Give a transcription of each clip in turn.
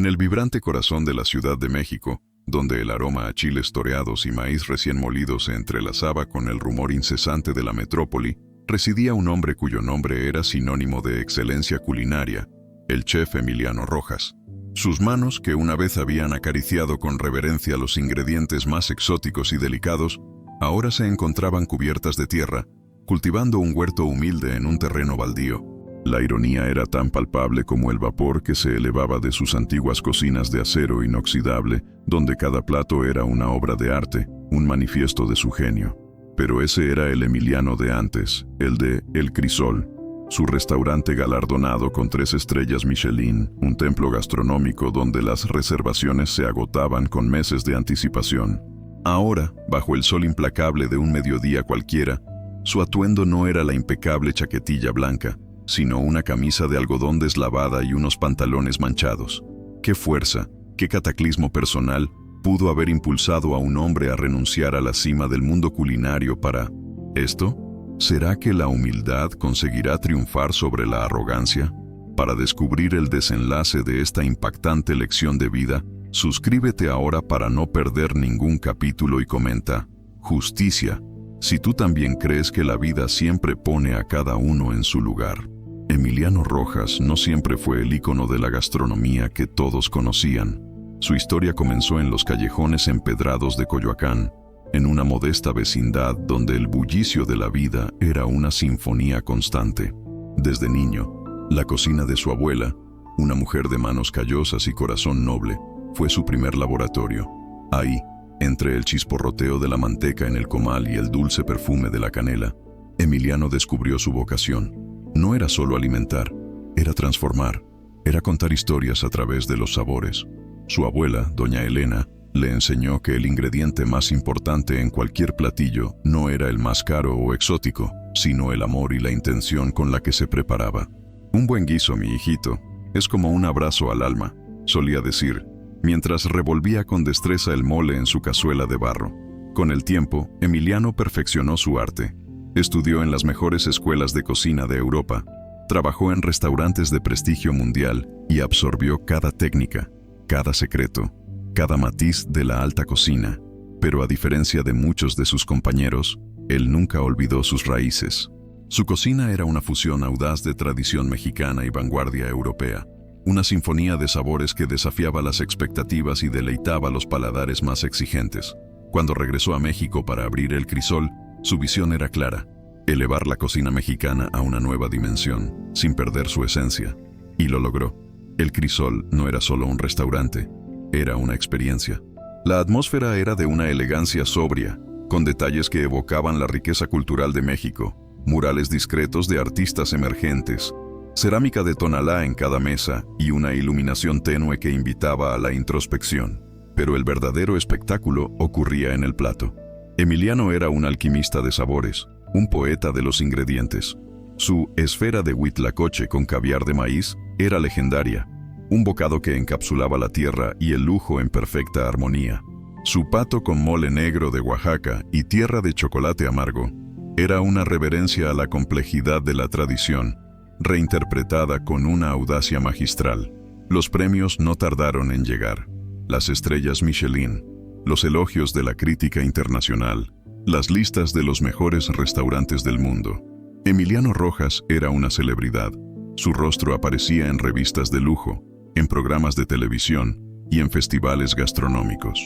En el vibrante corazón de la Ciudad de México, donde el aroma a chiles toreados y maíz recién molido se entrelazaba con el rumor incesante de la metrópoli, residía un hombre cuyo nombre era sinónimo de excelencia culinaria, el chef Emiliano Rojas. Sus manos, que una vez habían acariciado con reverencia los ingredientes más exóticos y delicados, ahora se encontraban cubiertas de tierra, cultivando un huerto humilde en un terreno baldío. La ironía era tan palpable como el vapor que se elevaba de sus antiguas cocinas de acero inoxidable, donde cada plato era una obra de arte, un manifiesto de su genio. Pero ese era el Emiliano de antes, el de El Crisol, su restaurante galardonado con 3 estrellas Michelin, un templo gastronómico donde las reservaciones se agotaban con meses de anticipación. Ahora, bajo el sol implacable de un mediodía cualquiera, su atuendo no era la impecable chaquetilla blanca, sino una camisa de algodón deslavada y unos pantalones manchados. ¿Qué fuerza, qué cataclismo personal pudo haber impulsado a un hombre a renunciar a la cima del mundo culinario para esto? ¿Será que la humildad conseguirá triunfar sobre la arrogancia? Para descubrir el desenlace de esta impactante lección de vida, suscríbete ahora para no perder ningún capítulo y comenta: Justicia, si tú también crees que la vida siempre pone a cada uno en su lugar. Emiliano Rojas no siempre fue el ícono de la gastronomía que todos conocían. Su historia comenzó en los callejones empedrados de Coyoacán, en una modesta vecindad donde el bullicio de la vida era una sinfonía constante. Desde niño, la cocina de su abuela, una mujer de manos callosas y corazón noble, fue su primer laboratorio. Ahí, entre el chisporroteo de la manteca en el comal y el dulce perfume de la canela, Emiliano descubrió su vocación. No era solo alimentar, era transformar, era contar historias a través de los sabores. Su abuela, doña Elena, le enseñó que el ingrediente más importante en cualquier platillo no era el más caro o exótico, sino el amor y la intención con la que se preparaba. Un buen guiso, mi hijito, es como un abrazo al alma, solía decir, mientras revolvía con destreza el mole en su cazuela de barro. Con el tiempo, Emiliano perfeccionó su arte. Estudió en las mejores escuelas de cocina de Europa, trabajó en restaurantes de prestigio mundial y absorbió cada técnica, cada secreto, cada matiz de la alta cocina. Pero a diferencia de muchos de sus compañeros, él nunca olvidó sus raíces. Su cocina era una fusión audaz de tradición mexicana y vanguardia europea, una sinfonía de sabores que desafiaba las expectativas y deleitaba los paladares más exigentes. Cuando regresó a México para abrir El Crisol, su visión era clara: elevar la cocina mexicana a una nueva dimensión, sin perder su esencia. Y lo logró. El Crisol no era solo un restaurante, era una experiencia. La atmósfera era de una elegancia sobria, con detalles que evocaban la riqueza cultural de México, murales discretos de artistas emergentes, cerámica de Tonalá en cada mesa y una iluminación tenue que invitaba a la introspección. Pero el verdadero espectáculo ocurría en el plato. Emiliano era un alquimista de sabores, un poeta de los ingredientes. Su esfera de huitlacoche con caviar de maíz era legendaria, un bocado que encapsulaba la tierra y el lujo en perfecta armonía. Su pato con mole negro de Oaxaca y tierra de chocolate amargo era una reverencia a la complejidad de la tradición, reinterpretada con una audacia magistral. Los premios no tardaron en llegar. Las estrellas Michelin, los elogios de la crítica internacional, las listas de los mejores restaurantes del mundo. Emiliano Rojas era una celebridad. Su rostro aparecía en revistas de lujo, en programas de televisión y en festivales gastronómicos.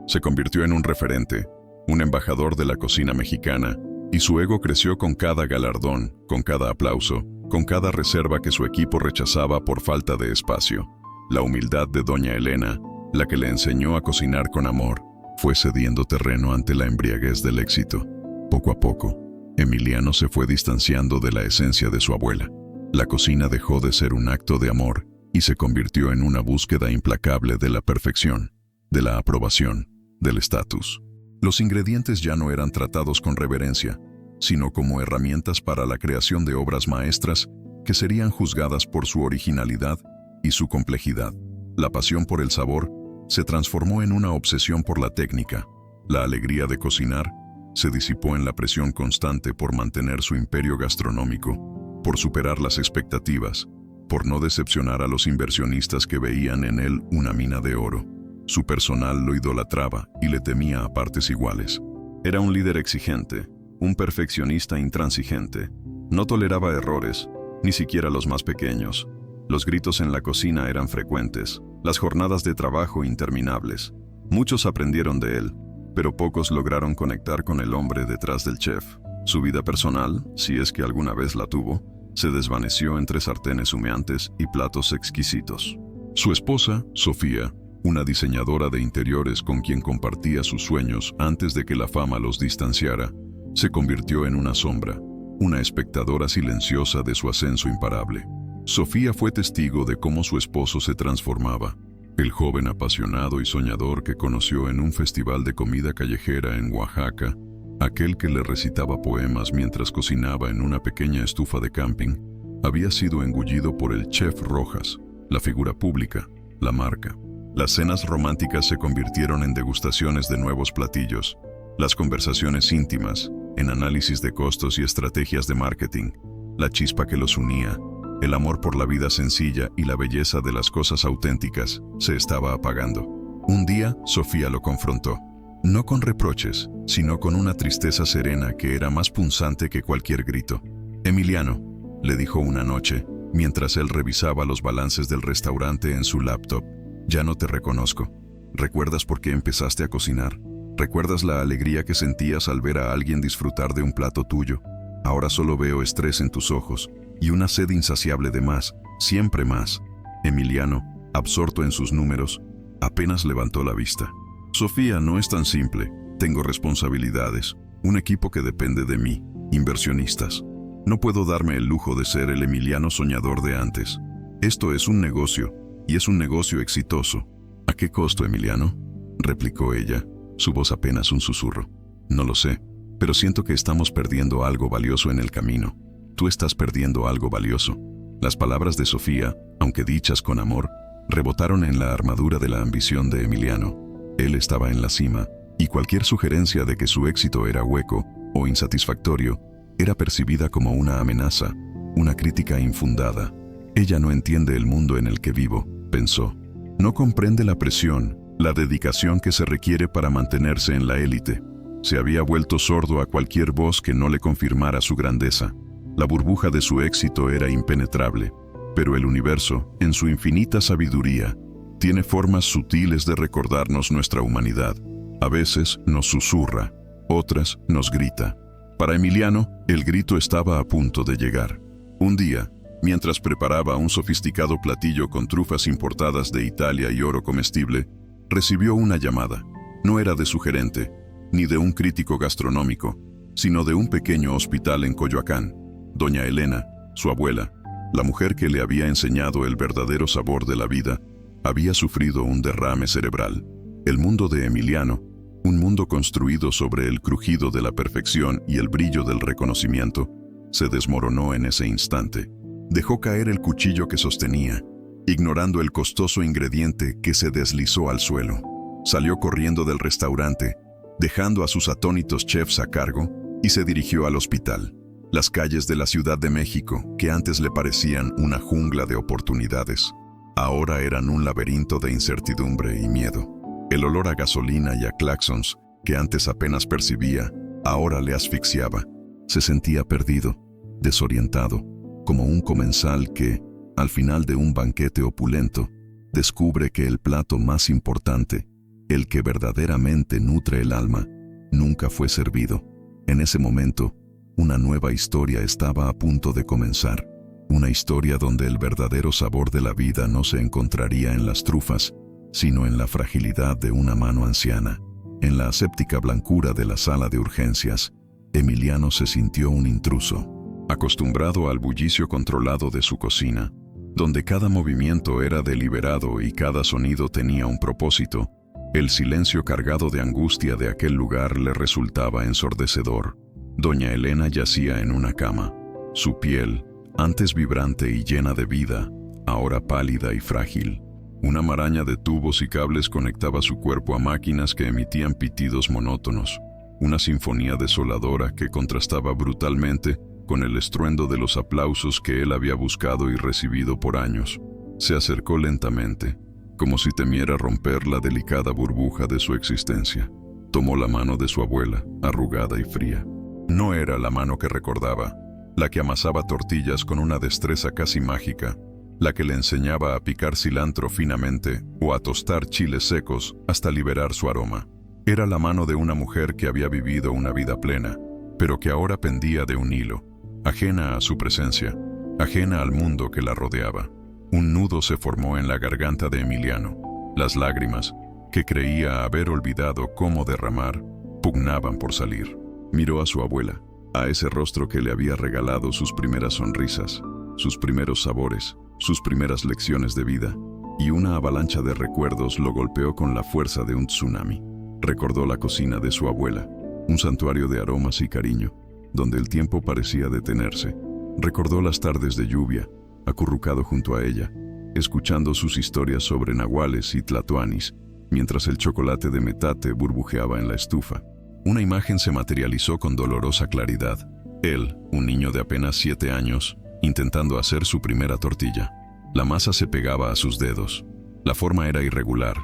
Se convirtió en un referente, un embajador de la cocina mexicana, y su ego creció con cada galardón, con cada aplauso, con cada reserva que su equipo rechazaba por falta de espacio. La humildad de doña Elena, la que le enseñó a cocinar con amor, fue cediendo terreno ante la embriaguez del éxito. Poco a poco, Emiliano se fue distanciando de la esencia de su abuela. La cocina dejó de ser un acto de amor y se convirtió en una búsqueda implacable de la perfección, de la aprobación, del estatus. Los ingredientes ya no eran tratados con reverencia, sino como herramientas para la creación de obras maestras que serían juzgadas por su originalidad y su complejidad. La pasión por el sabor se transformó en una obsesión por la técnica. La alegría de cocinar se disipó en la presión constante por mantener su imperio gastronómico, por superar las expectativas, por no decepcionar a los inversionistas que veían en él una mina de oro. Su personal lo idolatraba y le temía a partes iguales. Era un líder exigente, un perfeccionista intransigente. No toleraba errores, ni siquiera los más pequeños. Los gritos en la cocina eran frecuentes, las jornadas de trabajo interminables. Muchos aprendieron de él, pero pocos lograron conectar con el hombre detrás del chef. Su vida personal, si es que alguna vez la tuvo, se desvaneció entre sartenes humeantes y platos exquisitos. Su esposa, Sofía, una diseñadora de interiores con quien compartía sus sueños antes de que la fama los distanciara, se convirtió en una sombra, una espectadora silenciosa de su ascenso imparable. Sofía fue testigo de cómo su esposo se transformaba. El joven apasionado y soñador que conoció en un festival de comida callejera en Oaxaca, aquel que le recitaba poemas mientras cocinaba en una pequeña estufa de camping, había sido engullido por el chef Rojas, la figura pública, la marca. Las cenas románticas se convirtieron en degustaciones de nuevos platillos, las conversaciones íntimas, en análisis de costos y estrategias de marketing, la chispa que los unía, el amor por la vida sencilla y la belleza de las cosas auténticas, se estaba apagando. Un día, Sofía lo confrontó, no con reproches, sino con una tristeza serena que era más punzante que cualquier grito. «Emiliano», le dijo una noche, mientras él revisaba los balances del restaurante en su laptop, «ya no te reconozco. ¿Recuerdas por qué empezaste a cocinar? ¿Recuerdas la alegría que sentías al ver a alguien disfrutar de un plato tuyo? Ahora solo veo estrés en tus ojos y una sed insaciable de más, siempre más». Emiliano, absorto en sus números, apenas levantó la vista. «Sofía, no es tan simple. Tengo responsabilidades, un equipo que depende de mí, inversionistas. No puedo darme el lujo de ser el Emiliano soñador de antes. Esto es un negocio, y es un negocio exitoso». «¿A qué costo, Emiliano?», replicó ella, su voz apenas un susurro. «No lo sé, pero siento que estamos perdiendo algo valioso en el camino. Tú estás perdiendo algo valioso». Las palabras de Sofía, aunque dichas con amor, rebotaron en la armadura de la ambición de Emiliano. Él estaba en la cima, y cualquier sugerencia de que su éxito era hueco o insatisfactorio era percibida como una amenaza, una crítica infundada. «Ella no entiende el mundo en el que vivo», pensó. «No comprende la presión, la dedicación que se requiere para mantenerse en la élite». Se había vuelto sordo a cualquier voz que no le confirmara su grandeza. La burbuja de su éxito era impenetrable, pero el universo, en su infinita sabiduría, tiene formas sutiles de recordarnos nuestra humanidad. A veces nos susurra, otras nos grita. Para Emiliano, el grito estaba a punto de llegar. Un día, mientras preparaba un sofisticado platillo con trufas importadas de Italia y oro comestible, recibió una llamada. No era de su gerente, ni de un crítico gastronómico, sino de un pequeño hospital en Coyoacán. Doña Elena, su abuela, la mujer que le había enseñado el verdadero sabor de la vida, había sufrido un derrame cerebral. El mundo de Emiliano, un mundo construido sobre el crujido de la perfección y el brillo del reconocimiento, se desmoronó en ese instante. Dejó caer el cuchillo que sostenía, ignorando el costoso ingrediente que se deslizó al suelo. Salió corriendo del restaurante, dejando a sus atónitos chefs a cargo, y se dirigió al hospital. Las calles de la Ciudad de México, que antes le parecían una jungla de oportunidades, ahora eran un laberinto de incertidumbre y miedo. El olor a gasolina y a claxons, que antes apenas percibía, ahora le asfixiaba. Se sentía perdido, desorientado, como un comensal que, al final de un banquete opulento, descubre que el plato más importante, el que verdaderamente nutre el alma, nunca fue servido. En ese momento, una nueva historia estaba a punto de comenzar. Una historia donde el verdadero sabor de la vida no se encontraría en las trufas, sino en la fragilidad de una mano anciana. En la aséptica blancura de la sala de urgencias, Emiliano se sintió un intruso. Acostumbrado al bullicio controlado de su cocina, donde cada movimiento era deliberado y cada sonido tenía un propósito, el silencio cargado de angustia de aquel lugar le resultaba ensordecedor. Doña Elena yacía en una cama. Su piel, antes vibrante y llena de vida, ahora pálida y frágil. Una maraña de tubos y cables conectaba su cuerpo a máquinas que emitían pitidos monótonos, una sinfonía desoladora que contrastaba brutalmente con el estruendo de los aplausos que él había buscado y recibido por años. Se acercó lentamente, como si temiera romper la delicada burbuja de su existencia. Tomó la mano de su abuela, arrugada y fría. No era la mano que recordaba, la que amasaba tortillas con una destreza casi mágica, la que le enseñaba a picar cilantro finamente o a tostar chiles secos hasta liberar su aroma. Era la mano de una mujer que había vivido una vida plena, pero que ahora pendía de un hilo, ajena a su presencia, ajena al mundo que la rodeaba. Un nudo se formó en la garganta de Emiliano. Las lágrimas, que creía haber olvidado cómo derramar, pugnaban por salir. Miró a su abuela, a ese rostro que le había regalado sus primeras sonrisas, sus primeros sabores, sus primeras lecciones de vida, y una avalancha de recuerdos lo golpeó con la fuerza de un tsunami. Recordó la cocina de su abuela, un santuario de aromas y cariño, donde el tiempo parecía detenerse. Recordó las tardes de lluvia, acurrucado junto a ella, escuchando sus historias sobre nahuales y tlatoanis, mientras el chocolate de metate burbujeaba en la estufa. Una imagen se materializó con dolorosa claridad. Él, un niño de apenas 7 años, intentando hacer su primera tortilla. La masa se pegaba a sus dedos. La forma era irregular,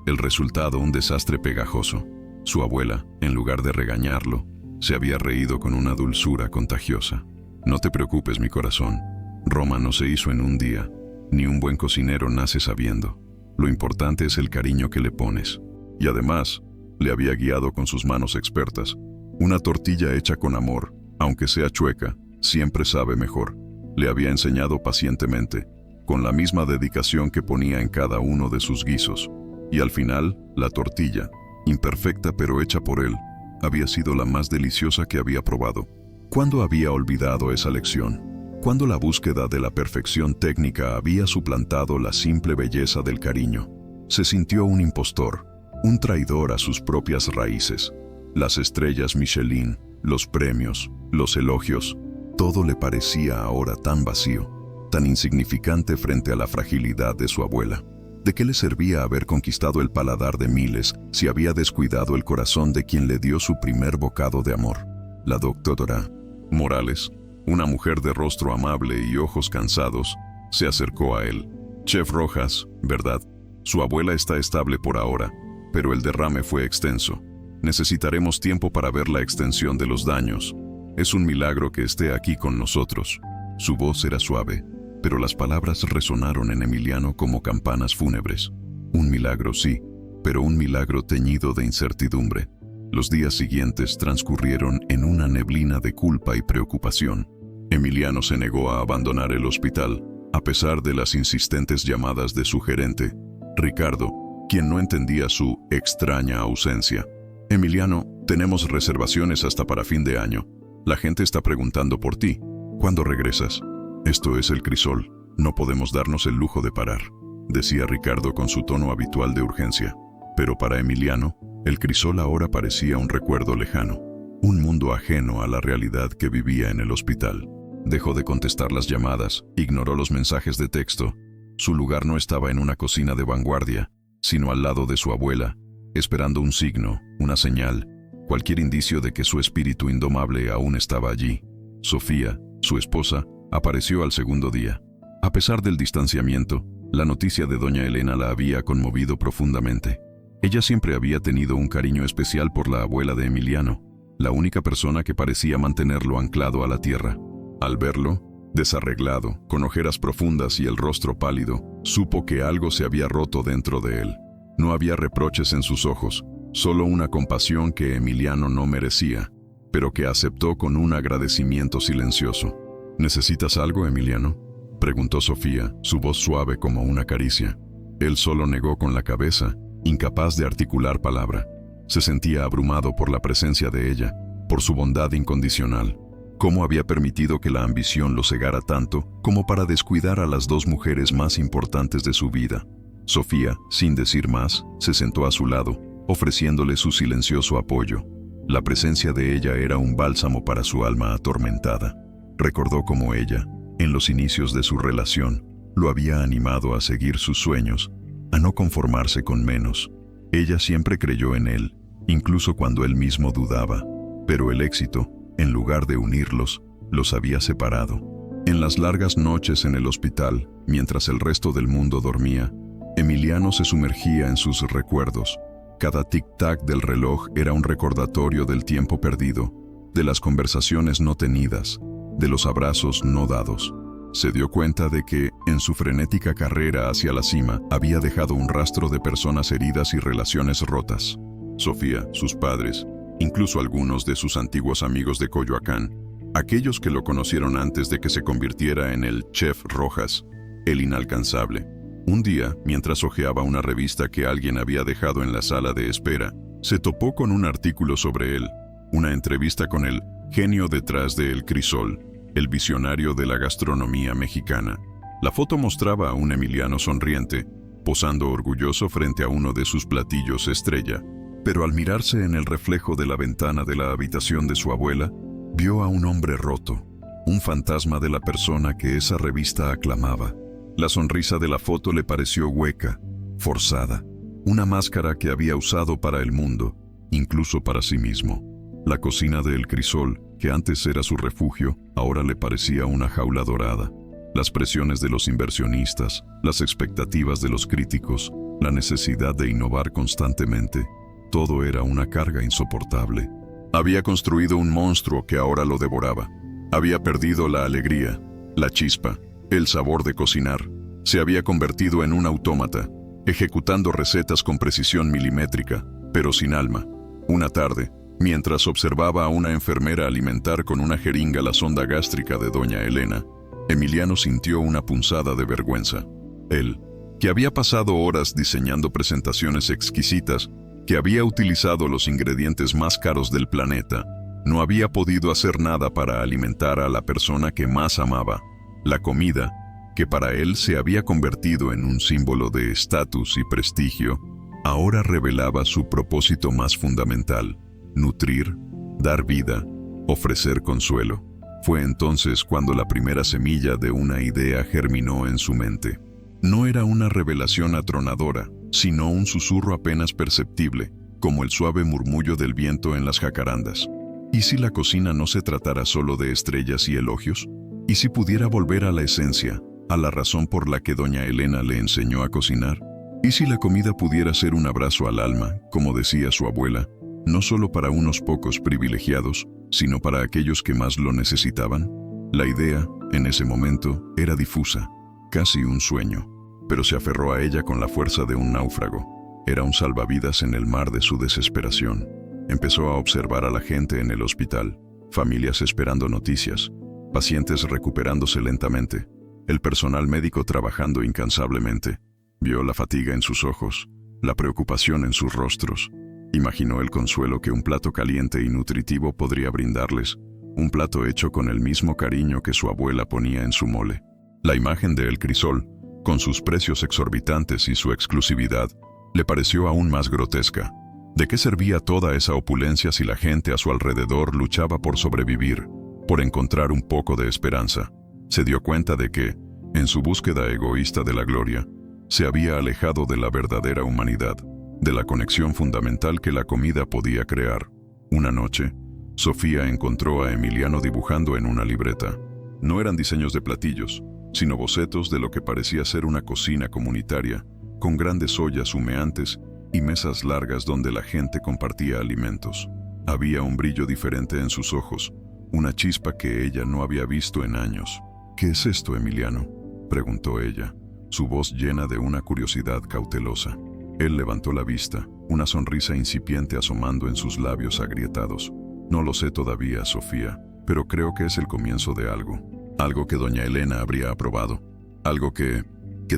el resultado un desastre pegajoso. Su abuela, en lugar de regañarlo, se había reído con una dulzura contagiosa. «No te preocupes, mi corazón. Roma no se hizo en un día, ni un buen cocinero nace sabiendo. Lo importante es el cariño que le pones». Y además, le había guiado con sus manos expertas. Una tortilla hecha con amor, aunque sea chueca, siempre sabe mejor. Le había enseñado pacientemente, con la misma dedicación que ponía en cada uno de sus guisos. Y al final, la tortilla, imperfecta pero hecha por él, había sido la más deliciosa que había probado. ¿Cuándo había olvidado esa lección? ¿Cuándo la búsqueda de la perfección técnica había suplantado la simple belleza del cariño? Se sintió un impostor, un traidor a sus propias raíces. Las estrellas Michelin, los premios, los elogios, todo le parecía ahora tan vacío, tan insignificante frente a la fragilidad de su abuela. ¿De qué le servía haber conquistado el paladar de miles si había descuidado el corazón de quien le dio su primer bocado de amor? La doctora Morales, una mujer de rostro amable y ojos cansados, se acercó a él. «Chef Rojas, ¿verdad? Su abuela está estable por ahora, pero el derrame fue extenso. Necesitaremos tiempo para ver la extensión de los daños. Es un milagro que esté aquí con nosotros». Su voz era suave, pero las palabras resonaron en Emiliano como campanas fúnebres. Un milagro sí, pero un milagro teñido de incertidumbre. Los días siguientes transcurrieron en una neblina de culpa y preocupación. Emiliano se negó a abandonar el hospital, a pesar de las insistentes llamadas de su gerente, Ricardo, quien no entendía su extraña ausencia. «Emiliano, tenemos reservaciones hasta para fin de año. La gente está preguntando por ti. ¿Cuándo regresas?» «Esto es el crisol. No podemos darnos el lujo de parar», decía Ricardo con su tono habitual de urgencia. Pero para Emiliano, el crisol ahora parecía un recuerdo lejano, un mundo ajeno a la realidad que vivía en el hospital. Dejó de contestar las llamadas, ignoró los mensajes de texto. Su lugar no estaba en una cocina de vanguardia, sino al lado de su abuela, esperando un signo, una señal, cualquier indicio de que su espíritu indomable aún estaba allí. Sofía, su esposa, apareció al segundo día. A pesar del distanciamiento, la noticia de doña Elena la había conmovido profundamente. Ella siempre había tenido un cariño especial por la abuela de Emiliano, la única persona que parecía mantenerlo anclado a la tierra. Al verlo, desarreglado, con ojeras profundas y el rostro pálido, supo que algo se había roto dentro de él. No había reproches en sus ojos, solo una compasión que Emiliano no merecía, pero que aceptó con un agradecimiento silencioso. «¿Necesitas algo, Emiliano?», preguntó Sofía, su voz suave como una caricia. Él solo negó con la cabeza, incapaz de articular palabra. Se sentía abrumado por la presencia de ella, por su bondad incondicional. ¿Cómo había permitido que la ambición lo cegara tanto como para descuidar a las dos mujeres más importantes de su vida? Sofía, sin decir más, se sentó a su lado, ofreciéndole su silencioso apoyo. La presencia de ella era un bálsamo para su alma atormentada. Recordó cómo ella, en los inicios de su relación, lo había animado a seguir sus sueños, a no conformarse con menos. Ella siempre creyó en él, incluso cuando él mismo dudaba, pero el éxito, en lugar de unirlos, los había separado. En las largas noches en el hospital, mientras el resto del mundo dormía, Emiliano se sumergía en sus recuerdos. Cada tic-tac del reloj era un recordatorio del tiempo perdido, de las conversaciones no tenidas, de los abrazos no dados. Se dio cuenta de que, en su frenética carrera hacia la cima, había dejado un rastro de personas heridas y relaciones rotas. Sofía, sus padres, incluso algunos de sus antiguos amigos de Coyoacán, aquellos que lo conocieron antes de que se convirtiera en el Chef Rojas, el inalcanzable. Un día, mientras hojeaba una revista que alguien había dejado en la sala de espera, se topó con un artículo sobre él, una entrevista con el genio detrás de El Crisol, el visionario de la gastronomía mexicana. La foto mostraba a un Emiliano sonriente, posando orgulloso frente a uno de sus platillos estrella, pero al mirarse en el reflejo de la ventana de la habitación de su abuela, vio a un hombre roto, un fantasma de la persona que esa revista aclamaba. La sonrisa de la foto le pareció hueca, forzada, una máscara que había usado para el mundo, incluso para sí mismo. La cocina de El Crisol, que antes era su refugio, ahora le parecía una jaula dorada. Las presiones de los inversionistas, las expectativas de los críticos, la necesidad de innovar constantemente, todo era una carga insoportable. Había construido un monstruo que ahora lo devoraba. Había perdido la alegría, la chispa, el sabor de cocinar. Se había convertido en un autómata, ejecutando recetas con precisión milimétrica, pero sin alma. Una tarde, mientras observaba a una enfermera alimentar con una jeringa la sonda gástrica de doña Elena, Emiliano sintió una punzada de vergüenza. Él, que había pasado horas diseñando presentaciones exquisitas, que había utilizado los ingredientes más caros del planeta, no había podido hacer nada para alimentar a la persona que más amaba. La comida, que para él se había convertido en un símbolo de estatus y prestigio, ahora revelaba su propósito más fundamental: nutrir, dar vida, ofrecer consuelo. Fue entonces cuando la primera semilla de una idea germinó en su mente. No era una revelación atronadora, sino un susurro apenas perceptible, como el suave murmullo del viento en las jacarandas. ¿Y si la cocina no se tratara solo de estrellas y elogios? ¿Y si pudiera volver a la esencia, a la razón por la que doña Elena le enseñó a cocinar? ¿Y si la comida pudiera ser un abrazo al alma, como decía su abuela, no solo para unos pocos privilegiados, sino para aquellos que más lo necesitaban? La idea, en ese momento, era difusa, casi un sueño, pero se aferró a ella con la fuerza de un náufrago. Era un salvavidas en el mar de su desesperación. Empezó a observar a la gente en el hospital, familias esperando noticias, pacientes recuperándose lentamente, el personal médico trabajando incansablemente. Vio la fatiga en sus ojos, la preocupación en sus rostros. Imaginó el consuelo que un plato caliente y nutritivo podría brindarles, un plato hecho con el mismo cariño que su abuela ponía en su mole. La imagen de El Crisol, con sus precios exorbitantes y su exclusividad, le pareció aún más grotesca. ¿De qué servía toda esa opulencia si la gente a su alrededor luchaba por sobrevivir, por encontrar un poco de esperanza? Se dio cuenta de que, en su búsqueda egoísta de la gloria, se había alejado de la verdadera humanidad, de la conexión fundamental que la comida podía crear. Una noche, Sofía encontró a Emiliano dibujando en una libreta. No eran diseños de platillos, sino bocetos de lo que parecía ser una cocina comunitaria, con grandes ollas humeantes y mesas largas donde la gente compartía alimentos. Había un brillo diferente en sus ojos, una chispa que ella no había visto en años. «¿Qué es esto, Emiliano?», preguntó ella, su voz llena de una curiosidad cautelosa. Él levantó la vista, una sonrisa incipiente asomando en sus labios agrietados. «No lo sé todavía, Sofía, pero creo que es el comienzo de algo. Algo que doña Elena habría aprobado. Algo que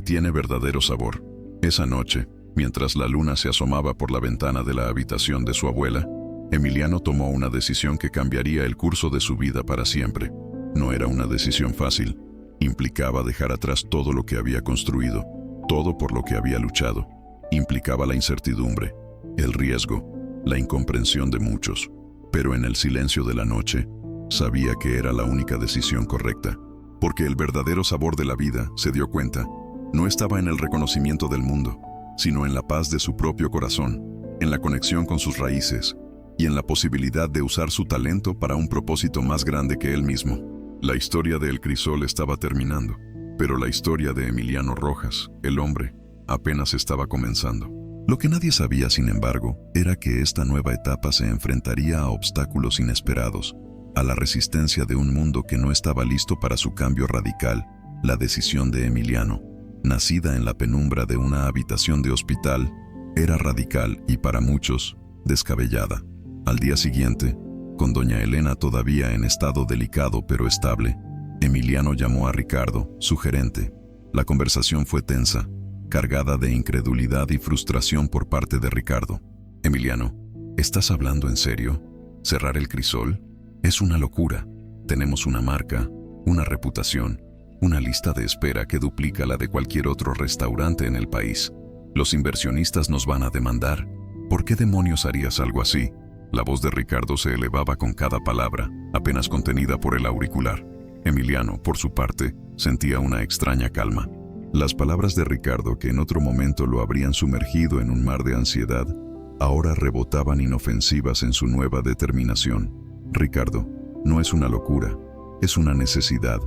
tiene verdadero sabor». Esa noche, mientras la luna se asomaba por la ventana de la habitación de su abuela, Emiliano tomó una decisión que cambiaría el curso de su vida para siempre. No era una decisión fácil. Implicaba dejar atrás todo lo que había construido, todo por lo que había luchado. Implicaba la incertidumbre, el riesgo, la incomprensión de muchos. Pero en el silencio de la noche, sabía que era la única decisión correcta, porque el verdadero sabor de la vida, se dio cuenta, no estaba en el reconocimiento del mundo, sino en la paz de su propio corazón, en la conexión con sus raíces y en la posibilidad de usar su talento para un propósito más grande que él mismo. La historia de El Crisol estaba terminando, pero la historia de Emiliano Rojas, el hombre, apenas estaba comenzando. Lo que nadie sabía, sin embargo, era que esta nueva etapa se enfrentaría a obstáculos inesperados, a la resistencia de un mundo que no estaba listo para su cambio radical. La decisión de Emiliano, nacida en la penumbra de una habitación de hospital, era radical y para muchos, descabellada. Al día siguiente, con doña Elena todavía en estado delicado pero estable, Emiliano llamó a Ricardo, su gerente. La conversación fue tensa, cargada de incredulidad y frustración por parte de Ricardo. Emiliano, ¿estás hablando en serio? ¿Cerrar El Crisol? Es una locura. Tenemos una marca, una reputación, una lista de espera que duplica la de cualquier otro restaurante en el país. Los inversionistas nos van a demandar. ¿Por qué demonios harías algo así? La voz de Ricardo se elevaba con cada palabra, apenas contenida por el auricular. Emiliano, por su parte, sentía una extraña calma. Las palabras de Ricardo, que en otro momento lo habrían sumergido en un mar de ansiedad, ahora rebotaban inofensivas en su nueva determinación. Ricardo, no es una locura, es una necesidad.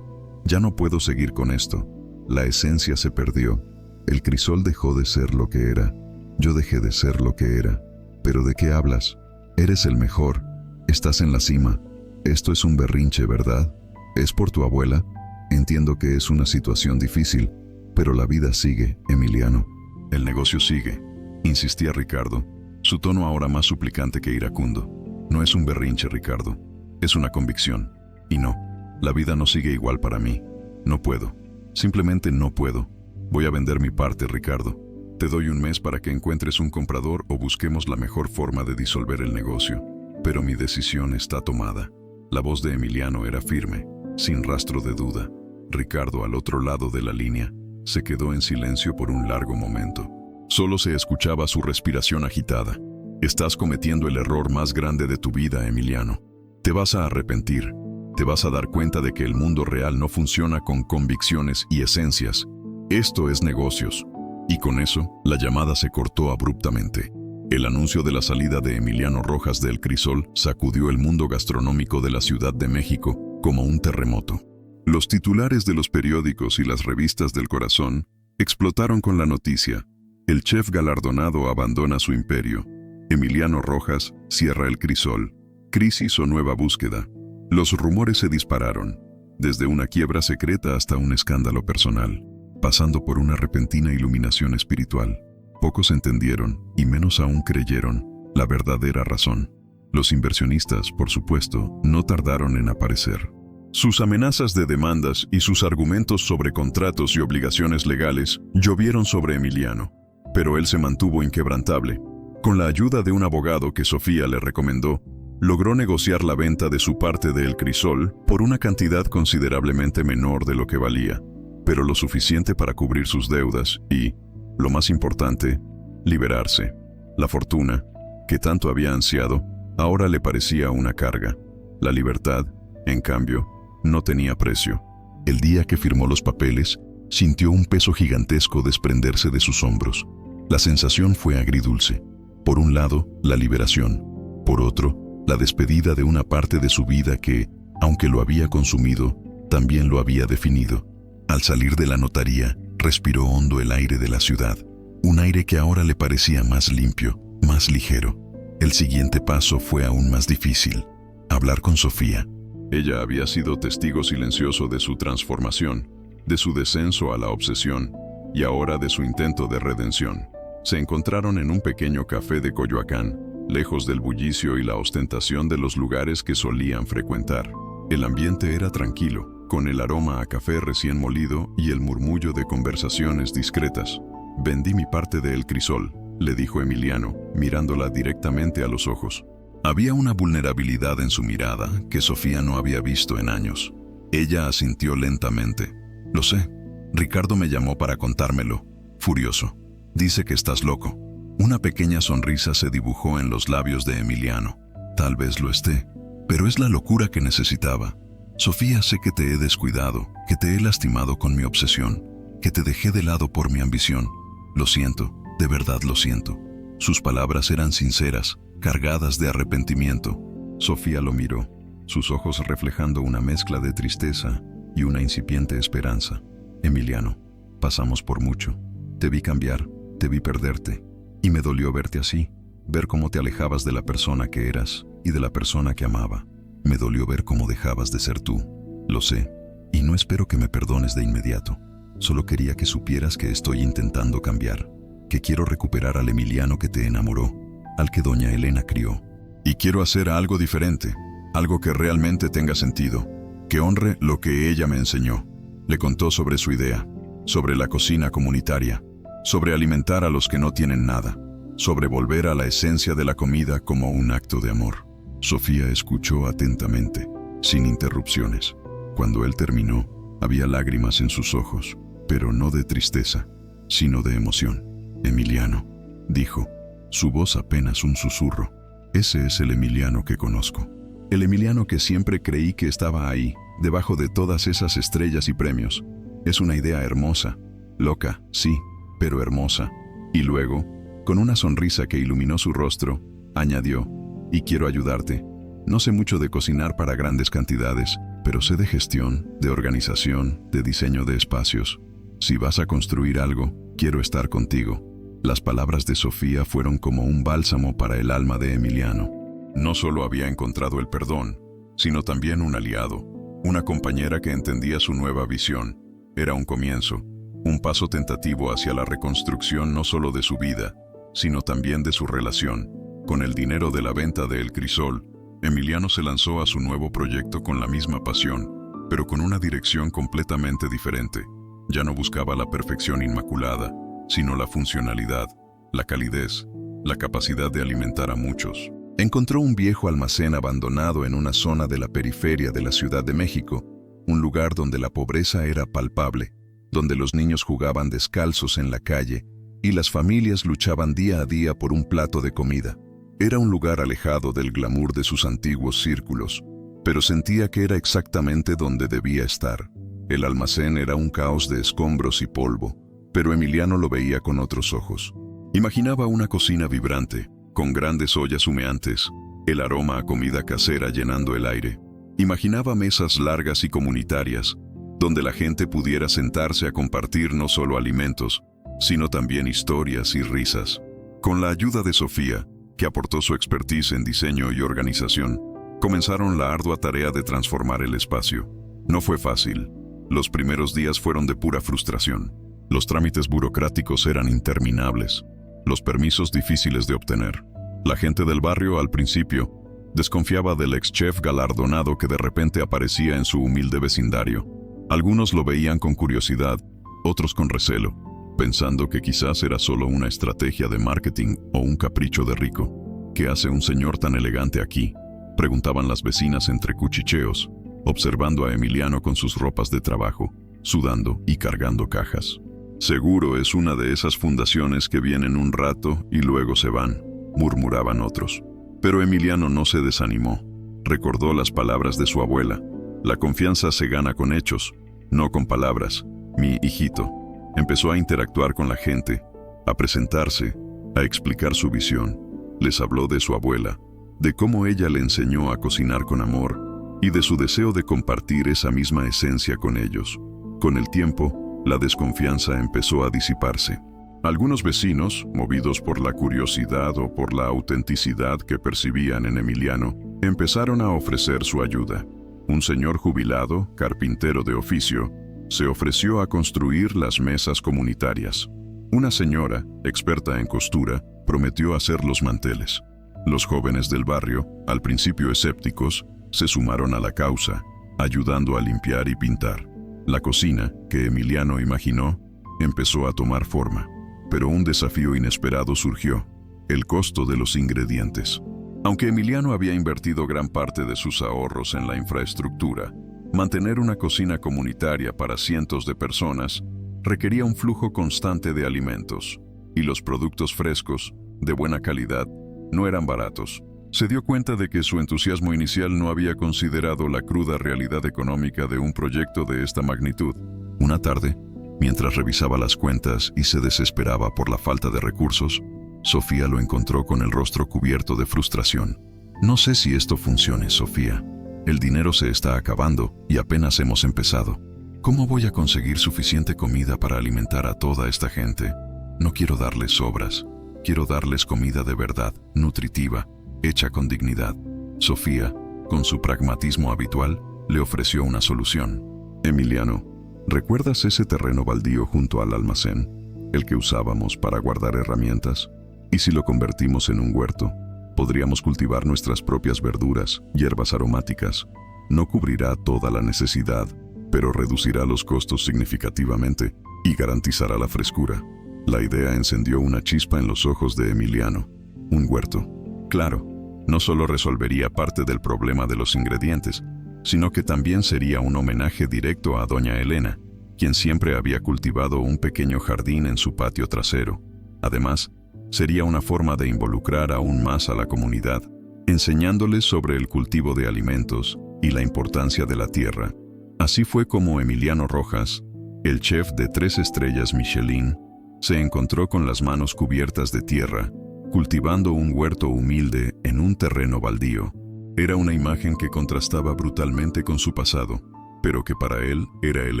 Ya no puedo seguir con esto. La esencia se perdió. El Crisol dejó de ser lo que era. Yo dejé de ser lo que era. ¿Pero de qué hablas? Eres el mejor. Estás en la cima. Esto es un berrinche, ¿verdad? ¿Es por tu abuela? Entiendo que es una situación difícil, pero la vida sigue, Emiliano. El negocio sigue, insistía Ricardo, su tono ahora más suplicante que iracundo. No es un berrinche, Ricardo. Es una convicción. Y no, la vida no sigue igual para mí. No puedo. Simplemente no puedo. Voy a vender mi parte, Ricardo. Te doy un mes para que encuentres un comprador o busquemos la mejor forma de disolver el negocio. Pero mi decisión está tomada. La voz de Emiliano era firme, sin rastro de duda. Ricardo, al otro lado de la línea, se quedó en silencio por un largo momento. Solo se escuchaba su respiración agitada. Estás cometiendo el error más grande de tu vida, Emiliano. Te vas a arrepentir. Te vas a dar cuenta de que el mundo real no funciona con convicciones y esencias. Esto es negocios. Y con eso, la llamada se cortó abruptamente. El anuncio de la salida de Emiliano Rojas de El Crisol sacudió el mundo gastronómico de la Ciudad de México como un terremoto. Los titulares de los periódicos y las revistas del corazón explotaron con la noticia: el chef galardonado abandona su imperio. Emiliano Rojas cierra El Crisol. Crisis o nueva búsqueda. Los rumores se dispararon, desde una quiebra secreta hasta un escándalo personal, pasando por una repentina iluminación espiritual. Pocos entendieron, y menos aún creyeron, la verdadera razón. Los inversionistas, por supuesto, no tardaron en aparecer. Sus amenazas de demandas y sus argumentos sobre contratos y obligaciones legales llovieron sobre Emiliano, pero él se mantuvo inquebrantable. Con la ayuda de un abogado que Sofía le recomendó, logró negociar la venta de su parte de El Crisol por una cantidad considerablemente menor de lo que valía, pero lo suficiente para cubrir sus deudas y, lo más importante, liberarse. La fortuna, que tanto había ansiado, ahora le parecía una carga. La libertad, en cambio, no tenía precio. El día que firmó los papeles, sintió un peso gigantesco desprenderse de sus hombros. La sensación fue agridulce. Por un lado, la liberación. Por otro, la despedida de una parte de su vida que, aunque lo había consumido, también lo había definido. Al salir de la notaría, respiró hondo el aire de la ciudad. Un aire que ahora le parecía más limpio, más ligero. El siguiente paso fue aún más difícil: hablar con Sofía. Ella había sido testigo silencioso de su transformación, de su descenso a la obsesión y ahora de su intento de redención. Se encontraron en un pequeño café de Coyoacán, lejos del bullicio y la ostentación de los lugares que solían frecuentar. El ambiente era tranquilo, con el aroma a café recién molido y el murmullo de conversaciones discretas. «Vendí mi parte de El Crisol», le dijo Emiliano, mirándola directamente a los ojos. Había una vulnerabilidad en su mirada que Sofía no había visto en años. Ella asintió lentamente. «Lo sé. Ricardo me llamó para contármelo. Furioso. Dice que estás loco». Una pequeña sonrisa se dibujó en los labios de Emiliano. «Tal vez lo esté, pero es la locura que necesitaba. Sofía, sé que te he descuidado, que te he lastimado con mi obsesión, que te dejé de lado por mi ambición. Lo siento, de verdad lo siento». Sus palabras eran sinceras, cargadas de arrepentimiento. Sofía lo miró. sus ojos reflejando una mezcla de tristeza y una incipiente esperanza. Emiliano, pasamos por mucho. Te vi cambiar, te vi perderte, y me dolió verte así, ver cómo te alejabas de la persona que eras y de la persona que amaba. Me dolió ver cómo dejabas de ser tú. Lo sé, y no espero que me perdones de inmediato. Solo quería que supieras que estoy intentando cambiar, que quiero recuperar al Emiliano que te enamoró, al que doña Elena crió. Y quiero hacer algo diferente, algo que realmente tenga sentido, que honre lo que ella me enseñó. Le contó sobre su idea, sobre la cocina comunitaria, sobre alimentar a los que no tienen nada, sobre volver a la esencia de la comida como un acto de amor. Sofía escuchó atentamente, sin interrupciones. Cuando él terminó, había lágrimas en sus ojos, pero no de tristeza, sino de emoción. Emiliano, dijo, su voz apenas un susurro. Ese es el Emiliano que conozco. El Emiliano que siempre creí que estaba ahí, debajo de todas esas estrellas y premios. Es una idea hermosa, loca, sí, pero hermosa. Y luego, con una sonrisa que iluminó su rostro, añadió, y quiero ayudarte. No sé mucho de cocinar para grandes cantidades, pero sé de gestión, de organización, de diseño de espacios. Si vas a construir algo, quiero estar contigo. Las palabras de Sofía fueron como un bálsamo para el alma de Emiliano. No solo había encontrado el perdón, sino también un aliado, una compañera que entendía su nueva visión. Era un comienzo, un paso tentativo hacia la reconstrucción no solo de su vida, sino también de su relación. Con el dinero de la venta de El Crisol, Emiliano se lanzó a su nuevo proyecto con la misma pasión, pero con una dirección completamente diferente. Ya no buscaba la perfección inmaculada, sino la funcionalidad, la calidez, la capacidad de alimentar a muchos. Encontró un viejo almacén abandonado en una zona de la periferia de la Ciudad de México, un lugar donde la pobreza era palpable, donde los niños jugaban descalzos en la calle y las familias luchaban día a día por un plato de comida. Era un lugar alejado del glamour de sus antiguos círculos, pero sentía que era exactamente donde debía estar. El almacén era un caos de escombros y polvo, pero Emiliano lo veía con otros ojos. Imaginaba una cocina vibrante, con grandes ollas humeantes, el aroma a comida casera llenando el aire. Imaginaba mesas largas y comunitarias, donde la gente pudiera sentarse a compartir no solo alimentos, sino también historias y risas. Con la ayuda de Sofía, que aportó su expertise en diseño y organización, comenzaron la ardua tarea de transformar el espacio. No fue fácil. Los primeros días fueron de pura frustración. Los trámites burocráticos eran interminables, los permisos difíciles de obtener. La gente del barrio, al principio, desconfiaba del ex-chef galardonado que de repente aparecía en su humilde vecindario. Algunos lo veían con curiosidad, otros con recelo, pensando que quizás era solo una estrategia de marketing o un capricho de rico. ¿Qué hace un señor tan elegante aquí?, preguntaban las vecinas entre cuchicheos, observando a Emiliano con sus ropas de trabajo, sudando y cargando cajas. Seguro es una de esas fundaciones que vienen un rato y luego se van, murmuraban otros. Pero Emiliano no se desanimó. Recordó las palabras de su abuela. La confianza se gana con hechos, no con palabras. Mi hijito. Empezó a interactuar con la gente, a presentarse, a explicar su visión. Les habló de su abuela, de cómo ella le enseñó a cocinar con amor y de su deseo de compartir esa misma esencia con ellos. Con el tiempo, la desconfianza empezó a disiparse. Algunos vecinos, movidos por la curiosidad o por la autenticidad que percibían en Emiliano, empezaron a ofrecer su ayuda. Un señor jubilado, carpintero de oficio, se ofreció a construir las mesas comunitarias. Una señora, experta en costura, prometió hacer los manteles. Los jóvenes del barrio, al principio escépticos, se sumaron a la causa, ayudando a limpiar y pintar. La cocina, que Emiliano imaginó, empezó a tomar forma. Pero un desafío inesperado surgió: el costo de los ingredientes. Aunque Emiliano había invertido gran parte de sus ahorros en la infraestructura, mantener una cocina comunitaria para cientos de personas requería un flujo constante de alimentos, y los productos frescos, de buena calidad, no eran baratos. Se dio cuenta de que su entusiasmo inicial no había considerado la cruda realidad económica de un proyecto de esta magnitud. Una tarde, mientras revisaba las cuentas y se desesperaba por la falta de recursos, Sofía lo encontró con el rostro cubierto de frustración. «No sé si esto funcione, Sofía. El dinero se está acabando y apenas hemos empezado. ¿Cómo voy a conseguir suficiente comida para alimentar a toda esta gente? No quiero darles sobras. Quiero darles comida de verdad, nutritiva, hecha con dignidad. Sofía, con su pragmatismo habitual, le ofreció una solución. Emiliano, ¿recuerdas ese terreno baldío junto al almacén, el que usábamos para guardar herramientas? ¿Y si lo convertimos en un huerto? Podríamos cultivar nuestras propias verduras, hierbas aromáticas. No cubrirá toda la necesidad, pero reducirá los costos significativamente y garantizará la frescura. La idea encendió una chispa en los ojos de Emiliano. Un huerto. Claro, no solo resolvería parte del problema de los ingredientes, sino que también sería un homenaje directo a doña Elena, quien siempre había cultivado un pequeño jardín en su patio trasero. Además, sería una forma de involucrar aún más a la comunidad, enseñándoles sobre el cultivo de alimentos y la importancia de la tierra. Así fue como Emiliano Rojas, el chef de 3 estrellas Michelin, se encontró con las manos cubiertas de tierra, cultivando un huerto humilde en un terreno baldío. Era una imagen que contrastaba brutalmente con su pasado, pero que para él era el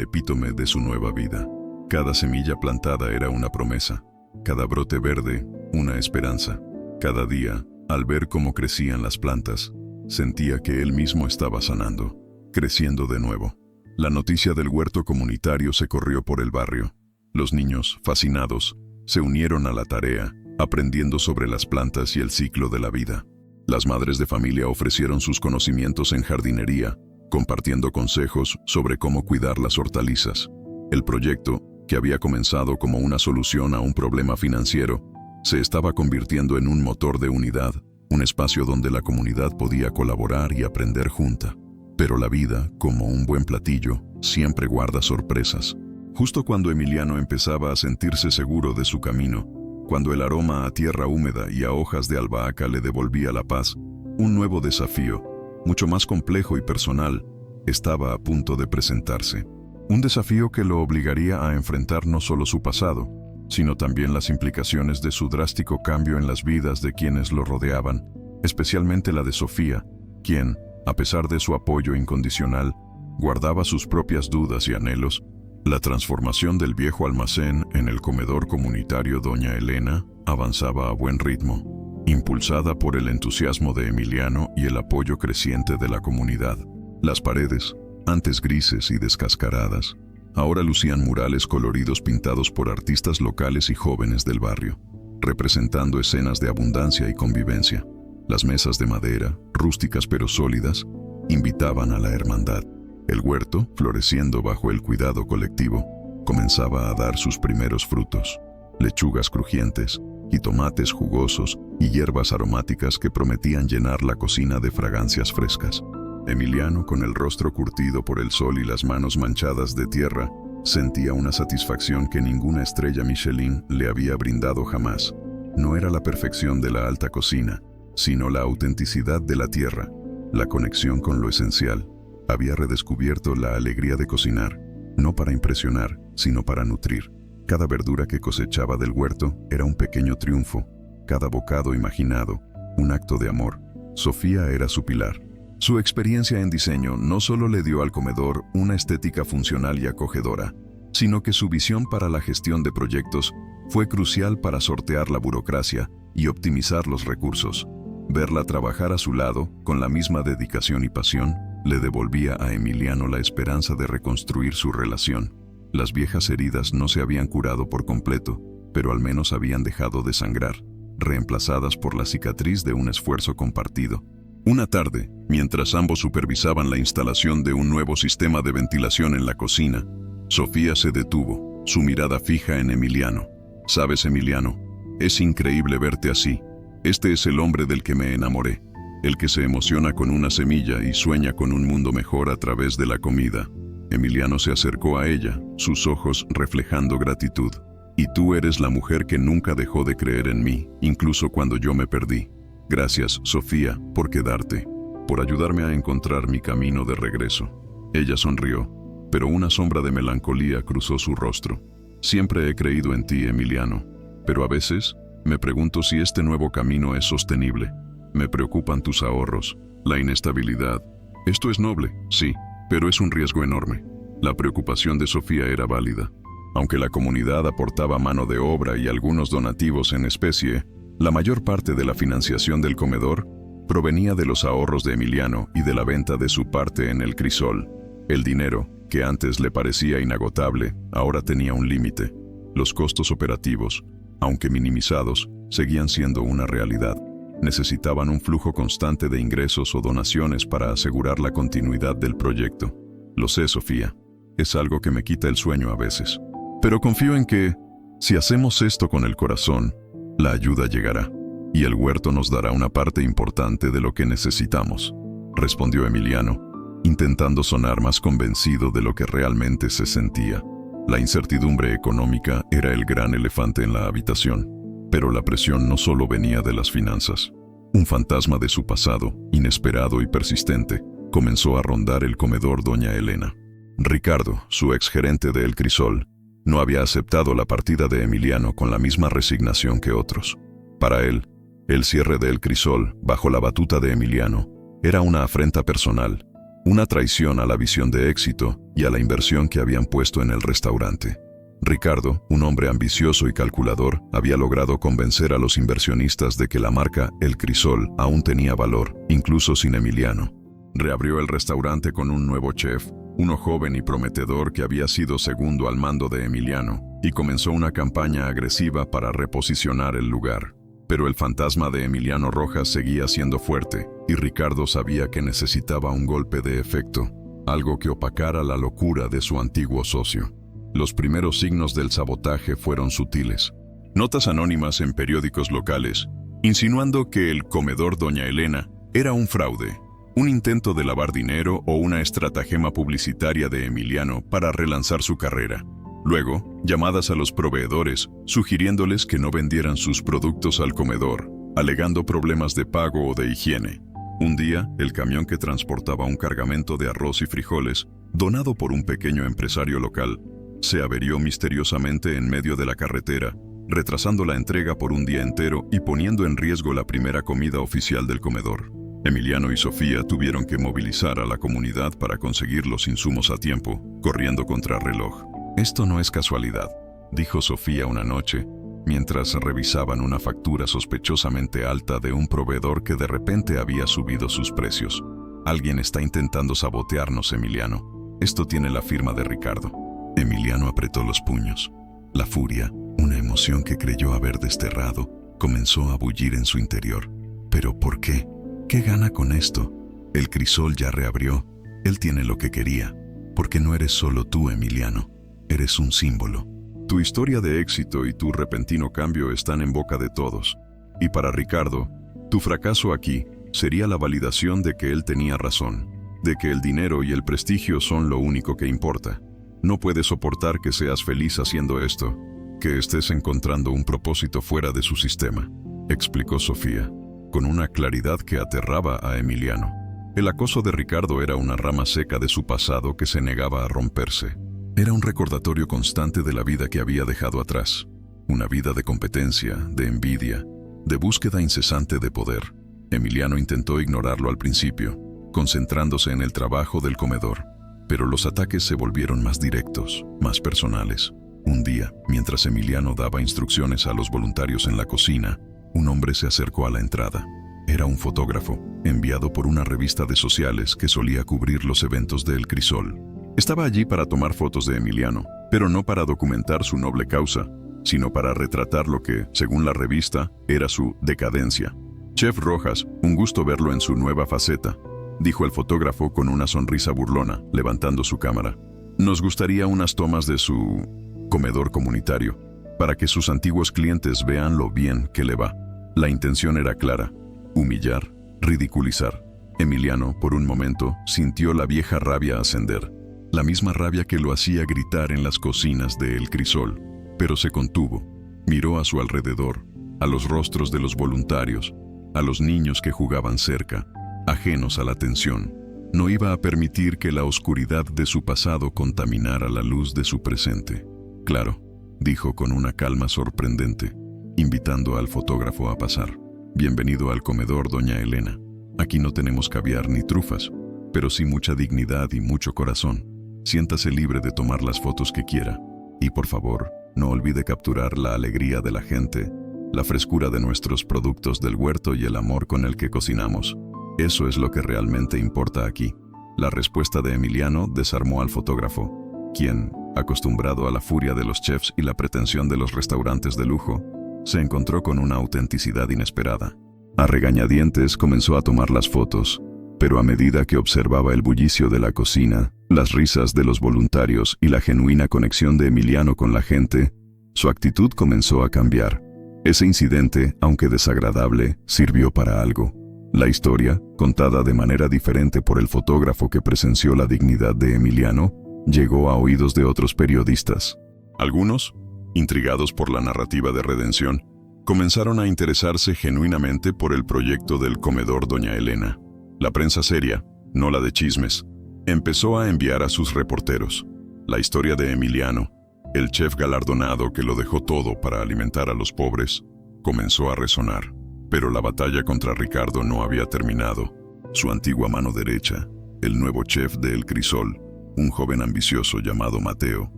epítome de su nueva vida. Cada semilla plantada era una promesa, cada brote verde, una esperanza. Cada día, al ver cómo crecían las plantas, sentía que él mismo estaba sanando, creciendo de nuevo. La noticia del huerto comunitario se corrió por el barrio. Los niños, fascinados, se unieron a la tarea, aprendiendo sobre las plantas y el ciclo de la vida. Las madres de familia ofrecieron sus conocimientos en jardinería, compartiendo consejos sobre cómo cuidar las hortalizas. El proyecto, que había comenzado como una solución a un problema financiero, se estaba convirtiendo en un motor de unidad, un espacio donde la comunidad podía colaborar y aprender junta. Pero la vida, como un buen platillo, siempre guarda sorpresas. Justo cuando Emiliano empezaba a sentirse seguro de su camino, cuando el aroma a tierra húmeda y a hojas de albahaca le devolvía la paz, un nuevo desafío, mucho más complejo y personal, estaba a punto de presentarse. Un desafío que lo obligaría a enfrentar no solo su pasado, sino también las implicaciones de su drástico cambio en las vidas de quienes lo rodeaban, especialmente la de Sofía, quien, a pesar de su apoyo incondicional, guardaba sus propias dudas y anhelos. La transformación del viejo almacén en el comedor comunitario Doña Elena avanzaba a buen ritmo, impulsada por el entusiasmo de Emiliano y el apoyo creciente de la comunidad. Las paredes, antes grises y descascaradas, ahora lucían murales coloridos pintados por artistas locales y jóvenes del barrio, representando escenas de abundancia y convivencia. Las mesas de madera, rústicas pero sólidas, invitaban a la hermandad. El huerto, floreciendo bajo el cuidado colectivo, comenzaba a dar sus primeros frutos. Lechugas crujientes, jitomates jugosos y hierbas aromáticas que prometían llenar la cocina de fragancias frescas. Emiliano, con el rostro curtido por el sol y las manos manchadas de tierra, sentía una satisfacción que ninguna estrella Michelin le había brindado jamás. No era la perfección de la alta cocina, sino la autenticidad de la tierra, la conexión con lo esencial. Había redescubierto la alegría de cocinar, no para impresionar, sino para nutrir. Cada verdura que cosechaba del huerto era un pequeño triunfo, cada bocado imaginado, un acto de amor. Sofía era su pilar. Su experiencia en diseño no solo le dio al comedor una estética funcional y acogedora, sino que su visión para la gestión de proyectos fue crucial para sortear la burocracia y optimizar los recursos. Verla trabajar a su lado, con la misma dedicación y pasión, le devolvía a Emiliano la esperanza de reconstruir su relación. Las viejas heridas no se habían curado por completo, pero al menos habían dejado de sangrar, reemplazadas por la cicatriz de un esfuerzo compartido. Una tarde, mientras ambos supervisaban la instalación de un nuevo sistema de ventilación en la cocina, Sofía se detuvo, su mirada fija en Emiliano. «Sabes, Emiliano, es increíble verte así. Este es el hombre del que me enamoré, el que se emociona con una semilla y sueña con un mundo mejor a través de la comida». Emiliano se acercó a ella, sus ojos reflejando gratitud. «Y tú eres la mujer que nunca dejó de creer en mí, incluso cuando yo me perdí. Gracias, Sofía, por quedarte, por ayudarme a encontrar mi camino de regreso». Ella sonrió, pero una sombra de melancolía cruzó su rostro. «Siempre he creído en ti, Emiliano, pero a veces me pregunto si este nuevo camino es sostenible. Me preocupan tus ahorros, la inestabilidad Esto es noble, sí, pero es un riesgo enorme. La preocupación de Sofía era válida. Aunque la comunidad aportaba mano de obra y algunos donativos en especie, la mayor parte de la financiación del comedor provenía de los ahorros de Emiliano y de la venta de su parte en el crisol. El dinero, que antes le parecía inagotable, ahora tenía un límite. Los costos operativos, aunque minimizados, seguían siendo una realidad. Necesitaban un flujo constante de ingresos o donaciones para asegurar la continuidad del proyecto. Lo sé, Sofía. Es algo que me quita el sueño a veces. Pero confío en que, si hacemos esto con el corazón, la ayuda llegará, y el huerto nos dará una parte importante de lo que necesitamos, respondió Emiliano, intentando sonar más convencido de lo que realmente se sentía. La incertidumbre económica era el gran elefante en la habitación, pero la presión no solo venía de las finanzas. Un fantasma de su pasado, inesperado y persistente, comenzó a rondar el comedor doña Elena. Ricardo, su exgerente de El Crisol, no había aceptado la partida de Emiliano con la misma resignación que otros. Para él, el cierre de El Crisol, bajo la batuta de Emiliano, era una afrenta personal, una traición a la visión de éxito y a la inversión que habían puesto en el restaurante. Ricardo, un hombre ambicioso y calculador, había logrado convencer a los inversionistas de que la marca El Crisol aún tenía valor, incluso sin Emiliano. Reabrió el restaurante con un nuevo chef, uno joven y prometedor que había sido segundo al mando de Emiliano, y comenzó una campaña agresiva para reposicionar el lugar. Pero el fantasma de Emiliano Rojas seguía siendo fuerte, y Ricardo sabía que necesitaba un golpe de efecto, algo que opacara la locura de su antiguo socio. Los primeros signos del sabotaje fueron sutiles. Notas anónimas en periódicos locales, insinuando que el comedor Doña Elena era un fraude, un intento de lavar dinero o una estratagema publicitaria de Emiliano para relanzar su carrera. Luego, llamadas a los proveedores, sugiriéndoles que no vendieran sus productos al comedor, alegando problemas de pago o de higiene. Un día, el camión que transportaba un cargamento de arroz y frijoles, donado por un pequeño empresario local, se averió misteriosamente en medio de la carretera, retrasando la entrega por un día entero y poniendo en riesgo la primera comida oficial del comedor. Emiliano y Sofía tuvieron que movilizar a la comunidad para conseguir los insumos a tiempo, corriendo contra reloj. «Esto no es casualidad», dijo Sofía una noche, mientras revisaban una factura sospechosamente alta de un proveedor que de repente había subido sus precios. «Alguien está intentando sabotearnos, Emiliano. Esto tiene la firma de Ricardo». Emiliano apretó los puños. La furia, una emoción que creyó haber desterrado, comenzó a bullir en su interior. ¿Pero por qué? ¿Qué gana con esto? El Crisol ya reabrió. Él tiene lo que quería. Porque no eres solo tú, Emiliano. Eres un símbolo. Tu historia de éxito y tu repentino cambio están en boca de todos. Y para Ricardo, tu fracaso aquí sería la validación de que él tenía razón, de que el dinero y el prestigio son lo único que importa. No puede soportar que seas feliz haciendo esto, que estés encontrando un propósito fuera de su sistema, explicó Sofía, con una claridad que aterraba a Emiliano. El acoso de Ricardo era una rama seca de su pasado que se negaba a romperse. Era un recordatorio constante de la vida que había dejado atrás. Una vida de competencia, de envidia, de búsqueda incesante de poder. Emiliano intentó ignorarlo al principio, concentrándose en el trabajo del comedor. Pero los ataques se volvieron más directos, más personales. Un día, mientras Emiliano daba instrucciones a los voluntarios en la cocina, un hombre se acercó a la entrada. Era un fotógrafo, enviado por una revista de sociales que solía cubrir los eventos de El Crisol. Estaba allí para tomar fotos de Emiliano, pero no para documentar su noble causa, sino para retratar lo que, según la revista, era su decadencia. «Chef Rojas, un gusto verlo en su nueva faceta», dijo el fotógrafo con una sonrisa burlona, levantando su cámara. «Nos gustaría unas tomas de su comedor comunitario, para que sus antiguos clientes vean lo bien que le va». La intención era clara: humillar, ridiculizar. Emiliano, por un momento, sintió la vieja rabia ascender, la misma rabia que lo hacía gritar en las cocinas de El Crisol, pero se contuvo. Miró a su alrededor, a los rostros de los voluntarios, a los niños que jugaban cerca, ajenos a la tensión. No iba a permitir que la oscuridad de su pasado contaminara la luz de su presente. «Claro», dijo con una calma sorprendente, invitando al fotógrafo a pasar. «Bienvenido al comedor, doña Elena. Aquí no tenemos caviar ni trufas. pero sí mucha dignidad y mucho corazón. Siéntase libre de tomar las fotos que quiera. Y por favor, no olvide capturar la alegría de la gente, la frescura de nuestros productos del huerto y el amor con el que cocinamos. Eso es lo que realmente importa aquí. La respuesta de Emiliano desarmó al fotógrafo, quien, acostumbrado a la furia de los chefs y la pretensión de los restaurantes de lujo, se encontró con una autenticidad inesperada. A regañadientes comenzó a tomar las fotos, pero a medida que observaba el bullicio de la cocina, las risas de los voluntarios y la genuina conexión de Emiliano con la gente, su actitud comenzó a cambiar. Ese incidente, aunque desagradable, sirvió para algo. La historia, contada de manera diferente por el fotógrafo que presenció la dignidad de Emiliano, llegó a oídos de otros periodistas. Algunos, intrigados por la narrativa de redención, comenzaron a interesarse genuinamente por el proyecto del comedor Doña Elena. La prensa seria, no la de chismes, empezó a enviar a sus reporteros. La historia de Emiliano, el chef galardonado que lo dejó todo para alimentar a los pobres, comenzó a resonar. Pero la batalla contra Ricardo no había terminado. Su antigua mano derecha, el nuevo chef de El Crisol, un joven ambicioso llamado Mateo,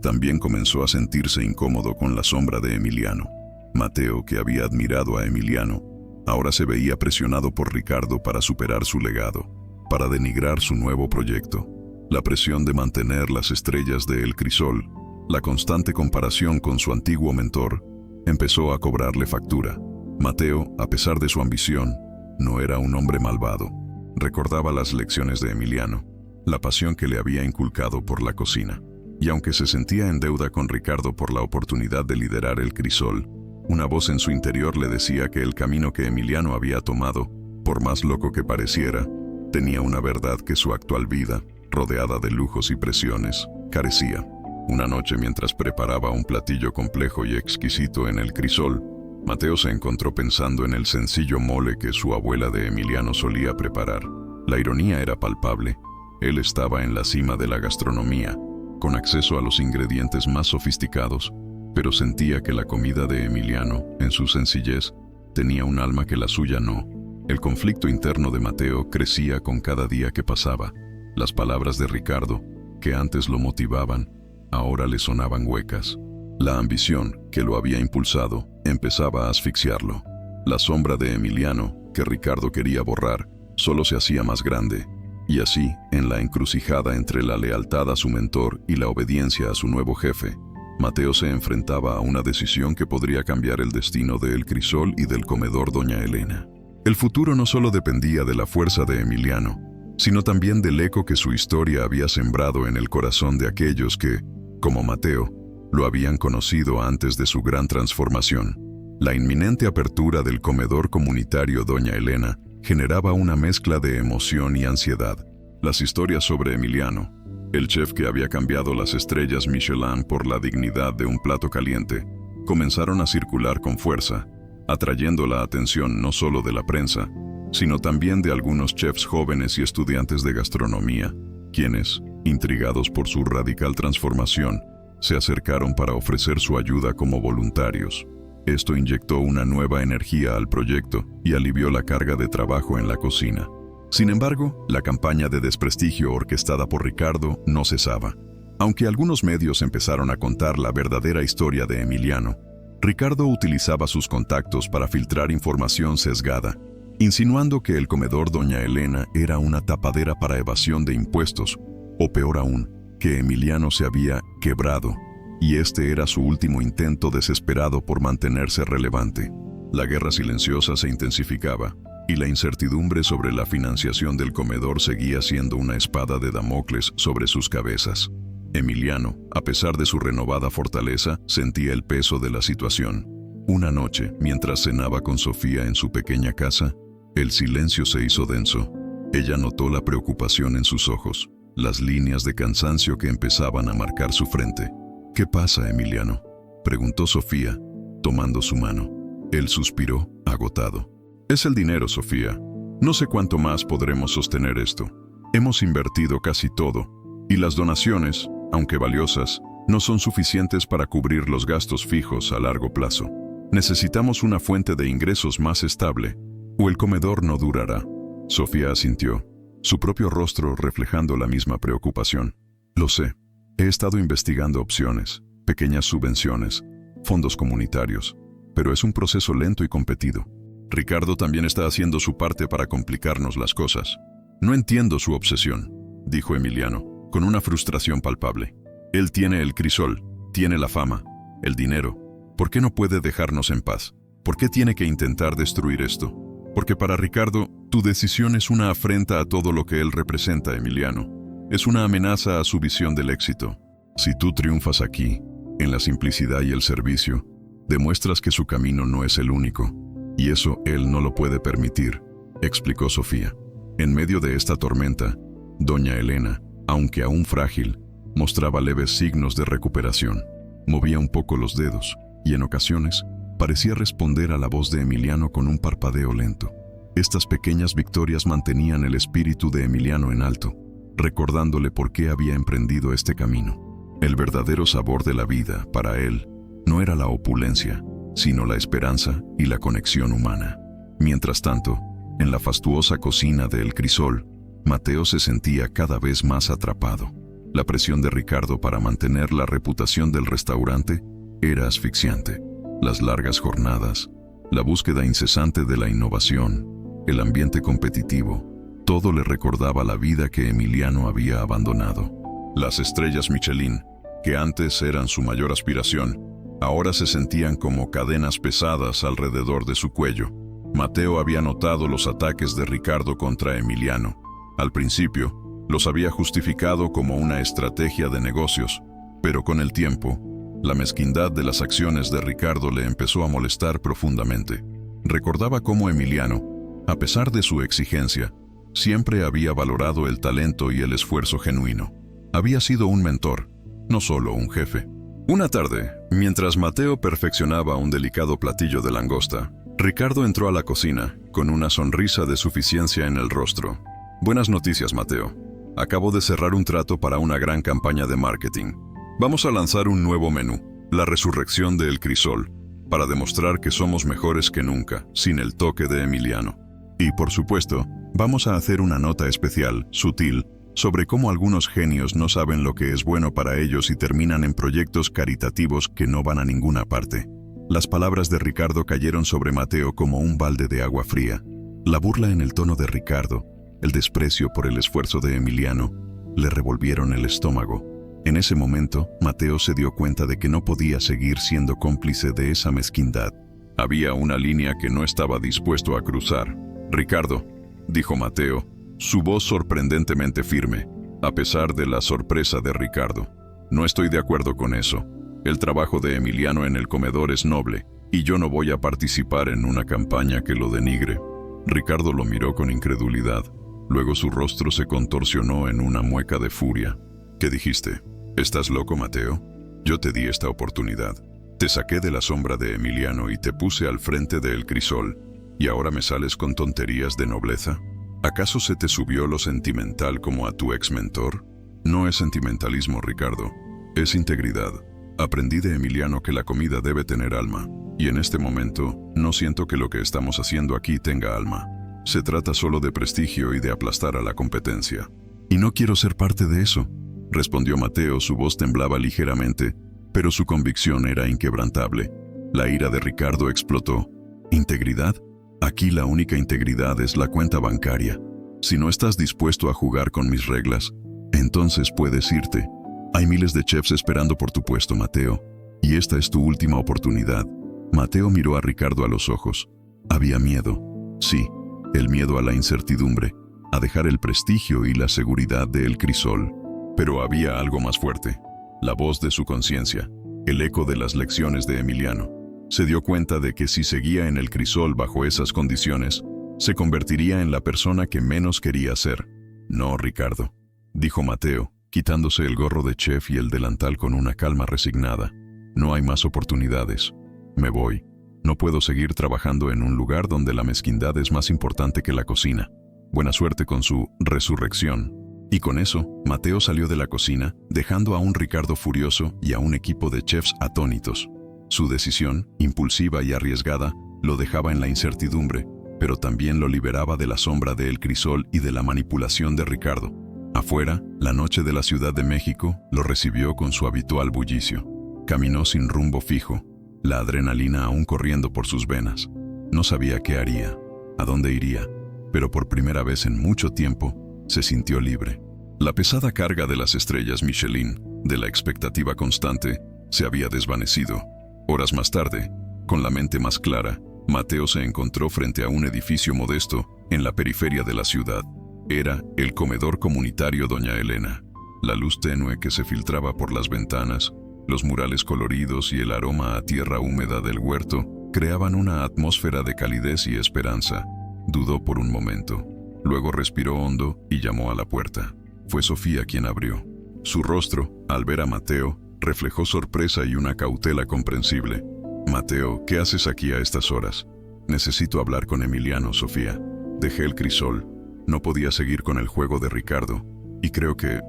también comenzó a sentirse incómodo con la sombra de Emiliano. Mateo, que había admirado a Emiliano, ahora se veía presionado por Ricardo para superar su legado, para denigrar su nuevo proyecto. La presión de mantener las estrellas de El Crisol, la constante comparación con su antiguo mentor, empezó a cobrarle factura. Mateo, a pesar de su ambición, no era un hombre malvado. Recordaba las lecciones de Emiliano, la pasión que le había inculcado por la cocina. Y aunque se sentía en deuda con Ricardo por la oportunidad de liderar El Crisol, una voz en su interior le decía que el camino que Emiliano había tomado, por más loco que pareciera, tenía una verdad que su actual vida, rodeada de lujos y presiones, carecía. Una noche, mientras preparaba un platillo complejo y exquisito en El Crisol, Mateo se encontró pensando en el sencillo mole que su abuela de Emiliano solía preparar. La ironía era palpable. Él estaba en la cima de la gastronomía, con acceso a los ingredientes más sofisticados, pero sentía que la comida de Emiliano, en su sencillez, tenía un alma que la suya no. El conflicto interno de Mateo crecía con cada día que pasaba. Las palabras de Ricardo, que antes lo motivaban, ahora le sonaban huecas. La ambición, que lo había impulsado, empezaba a asfixiarlo. La sombra de Emiliano, que Ricardo quería borrar, solo se hacía más grande. Y así, en la encrucijada entre la lealtad a su mentor y la obediencia a su nuevo jefe, Mateo se enfrentaba a una decisión que podría cambiar el destino de El Crisol y del comedor Doña Elena. El futuro no solo dependía de la fuerza de Emiliano, sino también del eco que su historia había sembrado en el corazón de aquellos que, como Mateo, lo habían conocido antes de su gran transformación. La inminente apertura del comedor comunitario Doña Elena generaba una mezcla de emoción y ansiedad. Las historias sobre Emiliano, el chef que había cambiado las estrellas Michelin por la dignidad de un plato caliente, comenzaron a circular con fuerza, atrayendo la atención no solo de la prensa, sino también de algunos chefs jóvenes y estudiantes de gastronomía, quienes, intrigados por su radical transformación, se acercaron para ofrecer su ayuda como voluntarios. Esto inyectó una nueva energía al proyecto y alivió la carga de trabajo en la cocina. Sin embargo, la campaña de desprestigio orquestada por Ricardo no cesaba. Aunque algunos medios empezaron a contar la verdadera historia de Emiliano, Ricardo utilizaba sus contactos para filtrar información sesgada, insinuando que el comedor Doña Elena era una tapadera para evasión de impuestos, o peor aún, que Emiliano se había quebrado, y este era su último intento desesperado por mantenerse relevante. La guerra silenciosa se intensificaba, y la incertidumbre sobre la financiación del comedor seguía siendo una espada de Damocles sobre sus cabezas. Emiliano, a pesar de su renovada fortaleza, sentía el peso de la situación. Una noche, mientras cenaba con Sofía en su pequeña casa, el silencio se hizo denso. Ella notó la preocupación en sus ojos, las líneas de cansancio que empezaban a marcar su frente. «¿Qué pasa, Emiliano?», preguntó Sofía, tomando su mano. Él suspiró, agotado. «Es el dinero, Sofía. No sé cuánto más podremos sostener esto. Hemos invertido casi todo, y las donaciones, aunque valiosas, no son suficientes para cubrir los gastos fijos a largo plazo. Necesitamos una fuente de ingresos más estable, o el comedor no durará». Sofía asintió. su propio rostro reflejando la misma preocupación. Lo sé. He estado investigando opciones, pequeñas subvenciones, fondos comunitarios, pero es un proceso lento y competido. Ricardo también está haciendo su parte para complicarnos las cosas. No entiendo su obsesión, dijo Emiliano, con una frustración palpable. Él tiene el crisol, tiene la fama, el dinero. ¿Por qué no puede dejarnos en paz? ¿Por qué tiene que intentar destruir esto? Porque para Ricardo, tu decisión es una afrenta a todo lo que él representa, Emiliano. Es una amenaza a su visión del éxito. Si tú triunfas aquí, en la simplicidad y el servicio, demuestras que su camino no es el único. Y eso él no lo puede permitir, explicó Sofía. En medio de esta tormenta, doña Elena, aunque aún frágil, mostraba leves signos de recuperación. Movía un poco los dedos y en ocasiones parecía responder a la voz de Emiliano con un parpadeo lento. Estas pequeñas victorias mantenían el espíritu de Emiliano en alto, recordándole por qué había emprendido este camino. El verdadero sabor de la vida, para él, no era la opulencia, sino la esperanza y la conexión humana. Mientras tanto, en la fastuosa cocina de El Crisol, Mateo se sentía cada vez más atrapado. La presión de Ricardo para mantener la reputación del restaurante era asfixiante. Las largas jornadas, la búsqueda incesante de la innovación, el ambiente competitivo, todo le recordaba la vida que Emiliano había abandonado. Las estrellas Michelin, que antes eran su mayor aspiración, ahora se sentían como cadenas pesadas alrededor de su cuello. Mateo había notado los ataques de Ricardo contra Emiliano. Al principio, los había justificado como una estrategia de negocios, pero con el tiempo, la mezquindad de las acciones de Ricardo le empezó a molestar profundamente. Recordaba cómo Emiliano, a pesar de su exigencia, siempre había valorado el talento y el esfuerzo genuino. Había sido un mentor, no solo un jefe. Una tarde, mientras Mateo perfeccionaba un delicado platillo de langosta, Ricardo entró a la cocina con una sonrisa de suficiencia en el rostro. Buenas noticias, Mateo. Acabo de cerrar un trato para una gran campaña de marketing. Vamos a lanzar un nuevo menú, la resurrección de El Crisol, para demostrar que somos mejores que nunca, sin el toque de Emiliano. Y, por supuesto, vamos a hacer una nota especial, sutil, sobre cómo algunos genios no saben lo que es bueno para ellos y terminan en proyectos caritativos que no van a ninguna parte. Las palabras de Ricardo cayeron sobre Mateo como un balde de agua fría. La burla en el tono de Ricardo, el desprecio por el esfuerzo de Emiliano, le revolvieron el estómago. En ese momento, Mateo se dio cuenta de que no podía seguir siendo cómplice de esa mezquindad. Había una línea que no estaba dispuesto a cruzar. Ricardo, dijo Mateo, su voz sorprendentemente firme, a pesar de la sorpresa de Ricardo. No estoy de acuerdo con eso. El trabajo de Emiliano en el comedor es noble, y yo no voy a participar en una campaña que lo denigre. Ricardo lo miró con incredulidad. Luego su rostro se contorsionó en una mueca de furia. ¿Qué dijiste? ¿Estás loco, Mateo? Yo te di esta oportunidad. Te saqué de la sombra de Emiliano y te puse al frente de El Crisol, ¿y ahora me sales con tonterías de nobleza? ¿Acaso se te subió lo sentimental como a tu ex-mentor? No es sentimentalismo, Ricardo. Es integridad. Aprendí de Emiliano que la comida debe tener alma, y en este momento no siento que lo que estamos haciendo aquí tenga alma. Se trata solo de prestigio y de aplastar a la competencia. Y no quiero ser parte de eso, respondió Mateo. Su voz temblaba ligeramente, pero su convicción era inquebrantable. La ira de Ricardo explotó. ¿Integridad? Aquí la única integridad es la cuenta bancaria. Si no estás dispuesto a jugar con mis reglas, entonces puedes irte. Hay miles de chefs esperando por tu puesto, Mateo, y esta es tu última oportunidad. Mateo miró a Ricardo a los ojos. Había miedo. Sí, el miedo a la incertidumbre, a dejar el prestigio y la seguridad de El Crisol. Pero había algo más fuerte, la voz de su conciencia, el eco de las lecciones de Emiliano. Se dio cuenta de que si seguía en El Crisol bajo esas condiciones, se convertiría en la persona que menos quería ser. No, Ricardo, dijo Mateo, quitándose el gorro de chef y el delantal con una calma resignada. No hay más oportunidades. Me voy. No puedo seguir trabajando en un lugar donde la mezquindad es más importante que la cocina. Buena suerte con su resurrección. Y con eso, Mateo salió de la cocina, dejando a un Ricardo furioso y a un equipo de chefs atónitos. Su decisión, impulsiva y arriesgada, lo dejaba en la incertidumbre, pero también lo liberaba de la sombra de El Crisol y de la manipulación de Ricardo. Afuera, la noche de la Ciudad de México lo recibió con su habitual bullicio. Caminó sin rumbo fijo, la adrenalina aún corriendo por sus venas. No sabía qué haría, a dónde iría, pero por primera vez en mucho tiempo se sintió libre. La pesada carga de las estrellas Michelin, de la expectativa constante, se había desvanecido. Horas más tarde, con la mente más clara, Mateo se encontró frente a un edificio modesto en la periferia de la ciudad. Era el comedor comunitario Doña Elena. La luz tenue que se filtraba por las ventanas, los murales coloridos y el aroma a tierra húmeda del huerto creaban una atmósfera de calidez y esperanza. Dudó por un momento. Luego respiró hondo y llamó a la puerta. Fue Sofía quien abrió. Su rostro, al ver a Mateo, reflejó sorpresa y una cautela comprensible. «Mateo, ¿qué haces aquí a estas horas?» «Necesito hablar con Emiliano, Sofía. Dejé El Crisol. No podía seguir con el juego de Ricardo. Y creo que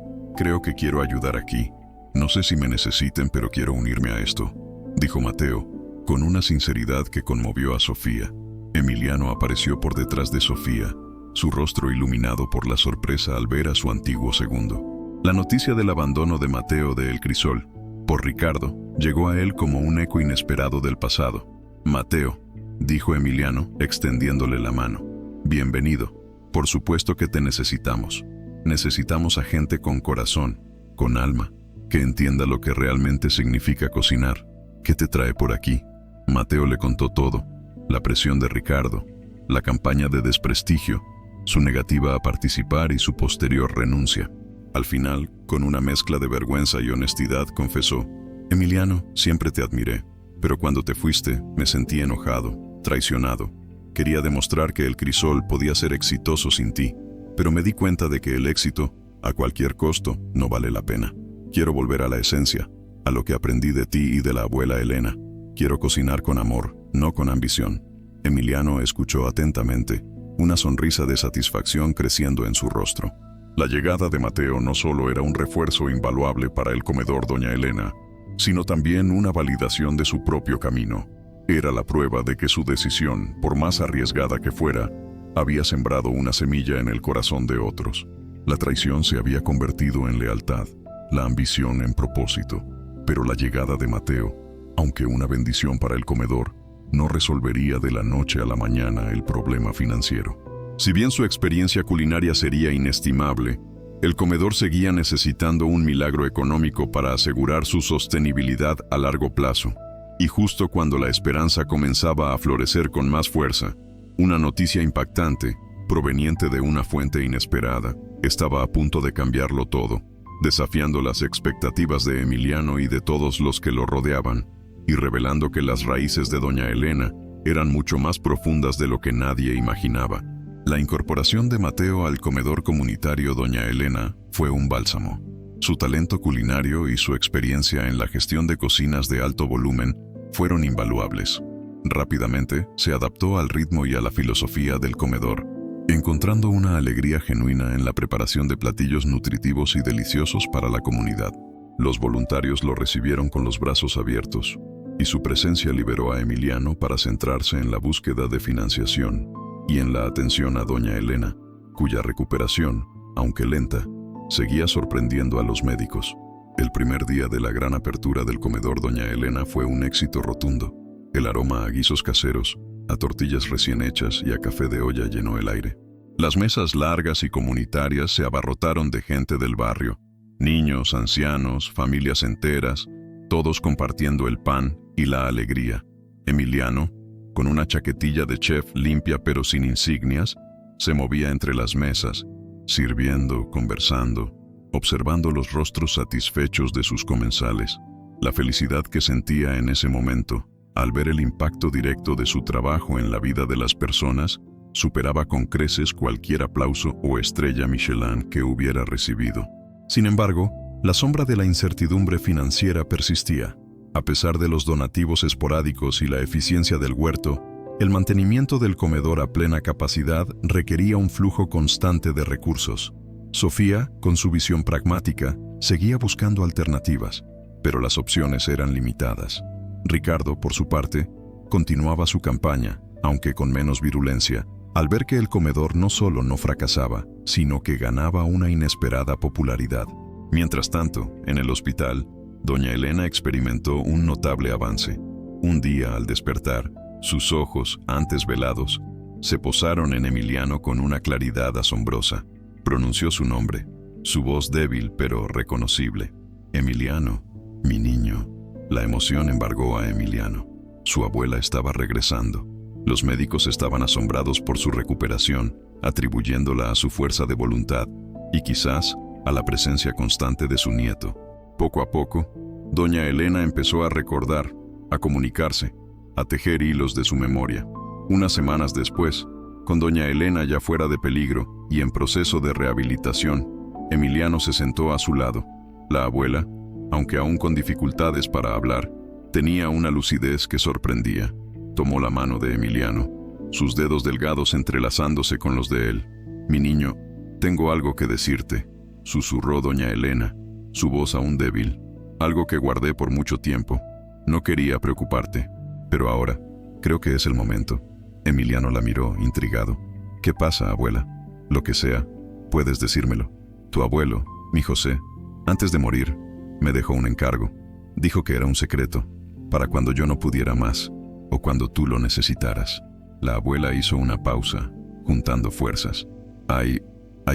quiero ayudar aquí. No sé si me necesiten, pero quiero unirme a esto», dijo Mateo, con una sinceridad que conmovió a Sofía. Emiliano apareció por detrás de Sofía, su rostro iluminado por la sorpresa al ver a su antiguo segundo. La noticia del abandono de Mateo de El Crisol por Ricardo llegó a él como un eco inesperado del pasado. «Mateo», dijo Emiliano, extendiéndole la mano. «Bienvenido. Por supuesto que te necesitamos. Necesitamos a gente con corazón, con alma, que entienda lo que realmente significa cocinar. ¿Qué te trae por aquí?» Mateo le contó todo: la presión de Ricardo, la campaña de desprestigio, su negativa a participar y su posterior renuncia. Al final, con una mezcla de vergüenza y honestidad, confesó: «Emiliano, siempre te admiré, pero cuando te fuiste me sentí enojado, traicionado. Quería demostrar que El Crisol podía ser exitoso sin ti, pero me di cuenta de que el éxito, a cualquier costo, no vale la pena. Quiero volver a la esencia, a lo que aprendí de ti y de la abuela Elena. Quiero cocinar con amor, no con ambición». Emiliano escuchó atentamente, una sonrisa de satisfacción creciendo en su rostro. La llegada de Mateo no solo era un refuerzo invaluable para el comedor Doña Elena, sino también una validación de su propio camino. Era la prueba de que su decisión, por más arriesgada que fuera, había sembrado una semilla en el corazón de otros. La traición se había convertido en lealtad, la ambición en propósito. Pero la llegada de Mateo, aunque una bendición para el comedor, no resolvería de la noche a la mañana el problema financiero. Si bien su experiencia culinaria sería inestimable, el comedor seguía necesitando un milagro económico para asegurar su sostenibilidad a largo plazo. Y justo cuando la esperanza comenzaba a florecer con más fuerza, una noticia impactante, proveniente de una fuente inesperada, estaba a punto de cambiarlo todo, desafiando las expectativas de Emiliano y de todos los que lo rodeaban, y revelando que las raíces de Doña Elena eran mucho más profundas de lo que nadie imaginaba. La incorporación de Mateo al comedor comunitario Doña Elena fue un bálsamo. Su talento culinario y su experiencia en la gestión de cocinas de alto volumen fueron invaluables. Rápidamente se adaptó al ritmo y a la filosofía del comedor, encontrando una alegría genuina en la preparación de platillos nutritivos y deliciosos para la comunidad. Los voluntarios lo recibieron con los brazos abiertos, y su presencia liberó a Emiliano para centrarse en la búsqueda de financiación y en la atención a Doña Elena, cuya recuperación, aunque lenta, seguía sorprendiendo a los médicos. El primer día de la gran apertura del comedor Doña Elena fue un éxito rotundo. El aroma a guisos caseros, a tortillas recién hechas y a café de olla llenó el aire. Las mesas largas y comunitarias se abarrotaron de gente del barrio, niños, ancianos, familias enteras, todos compartiendo el pan y la alegría. Emiliano, con una chaquetilla de chef limpia pero sin insignias, se movía entre las mesas, sirviendo, conversando, observando los rostros satisfechos de sus comensales. La felicidad que sentía en ese momento, al ver el impacto directo de su trabajo en la vida de las personas, superaba con creces cualquier aplauso o estrella Michelin que hubiera recibido. Sin embargo, la sombra de la incertidumbre financiera persistía. A pesar de los donativos esporádicos y la eficiencia del huerto, el mantenimiento del comedor a plena capacidad requería un flujo constante de recursos. Sofía, con su visión pragmática, seguía buscando alternativas, pero las opciones eran limitadas. Ricardo, por su parte, continuaba su campaña, aunque con menos virulencia, al ver que el comedor no solo no fracasaba, sino que ganaba una inesperada popularidad. Mientras tanto, en el hospital, doña Elena experimentó un notable avance. Un día, al despertar, sus ojos, antes velados, se posaron en Emiliano con una claridad asombrosa. Pronunció su nombre, su voz débil pero reconocible. Emiliano, mi niño. La emoción embargó a Emiliano. Su abuela estaba regresando. Los médicos estaban asombrados por su recuperación, atribuyéndola a su fuerza de voluntad y quizás a la presencia constante de su nieto. Poco a poco, doña Elena empezó a recordar, a comunicarse, a tejer hilos de su memoria. Unas semanas después, con doña Elena ya fuera de peligro y en proceso de rehabilitación, Emiliano se sentó a su lado. La abuela, aunque aún con dificultades para hablar, tenía una lucidez que sorprendía. Tomó la mano de Emiliano, sus dedos delgados entrelazándose con los de él. «Mi niño, tengo algo que decirte», susurró doña Elena, su voz aún débil. «Algo que guardé por mucho tiempo. No quería preocuparte, pero ahora creo que es el momento». Emiliano la miró, intrigado. «¿Qué pasa, abuela? Lo que sea, puedes decírmelo. Tu abuelo, mi José, antes de morir, me dejó un encargo. Dijo que era un secreto, para cuando yo no pudiera más, o cuando tú lo necesitaras». La abuela hizo una pausa, juntando fuerzas. Hay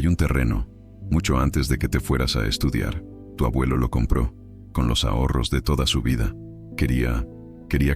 un terreno, mucho antes de que te fueras a estudiar. Tu abuelo lo compró, con los ahorros de toda su vida. Quería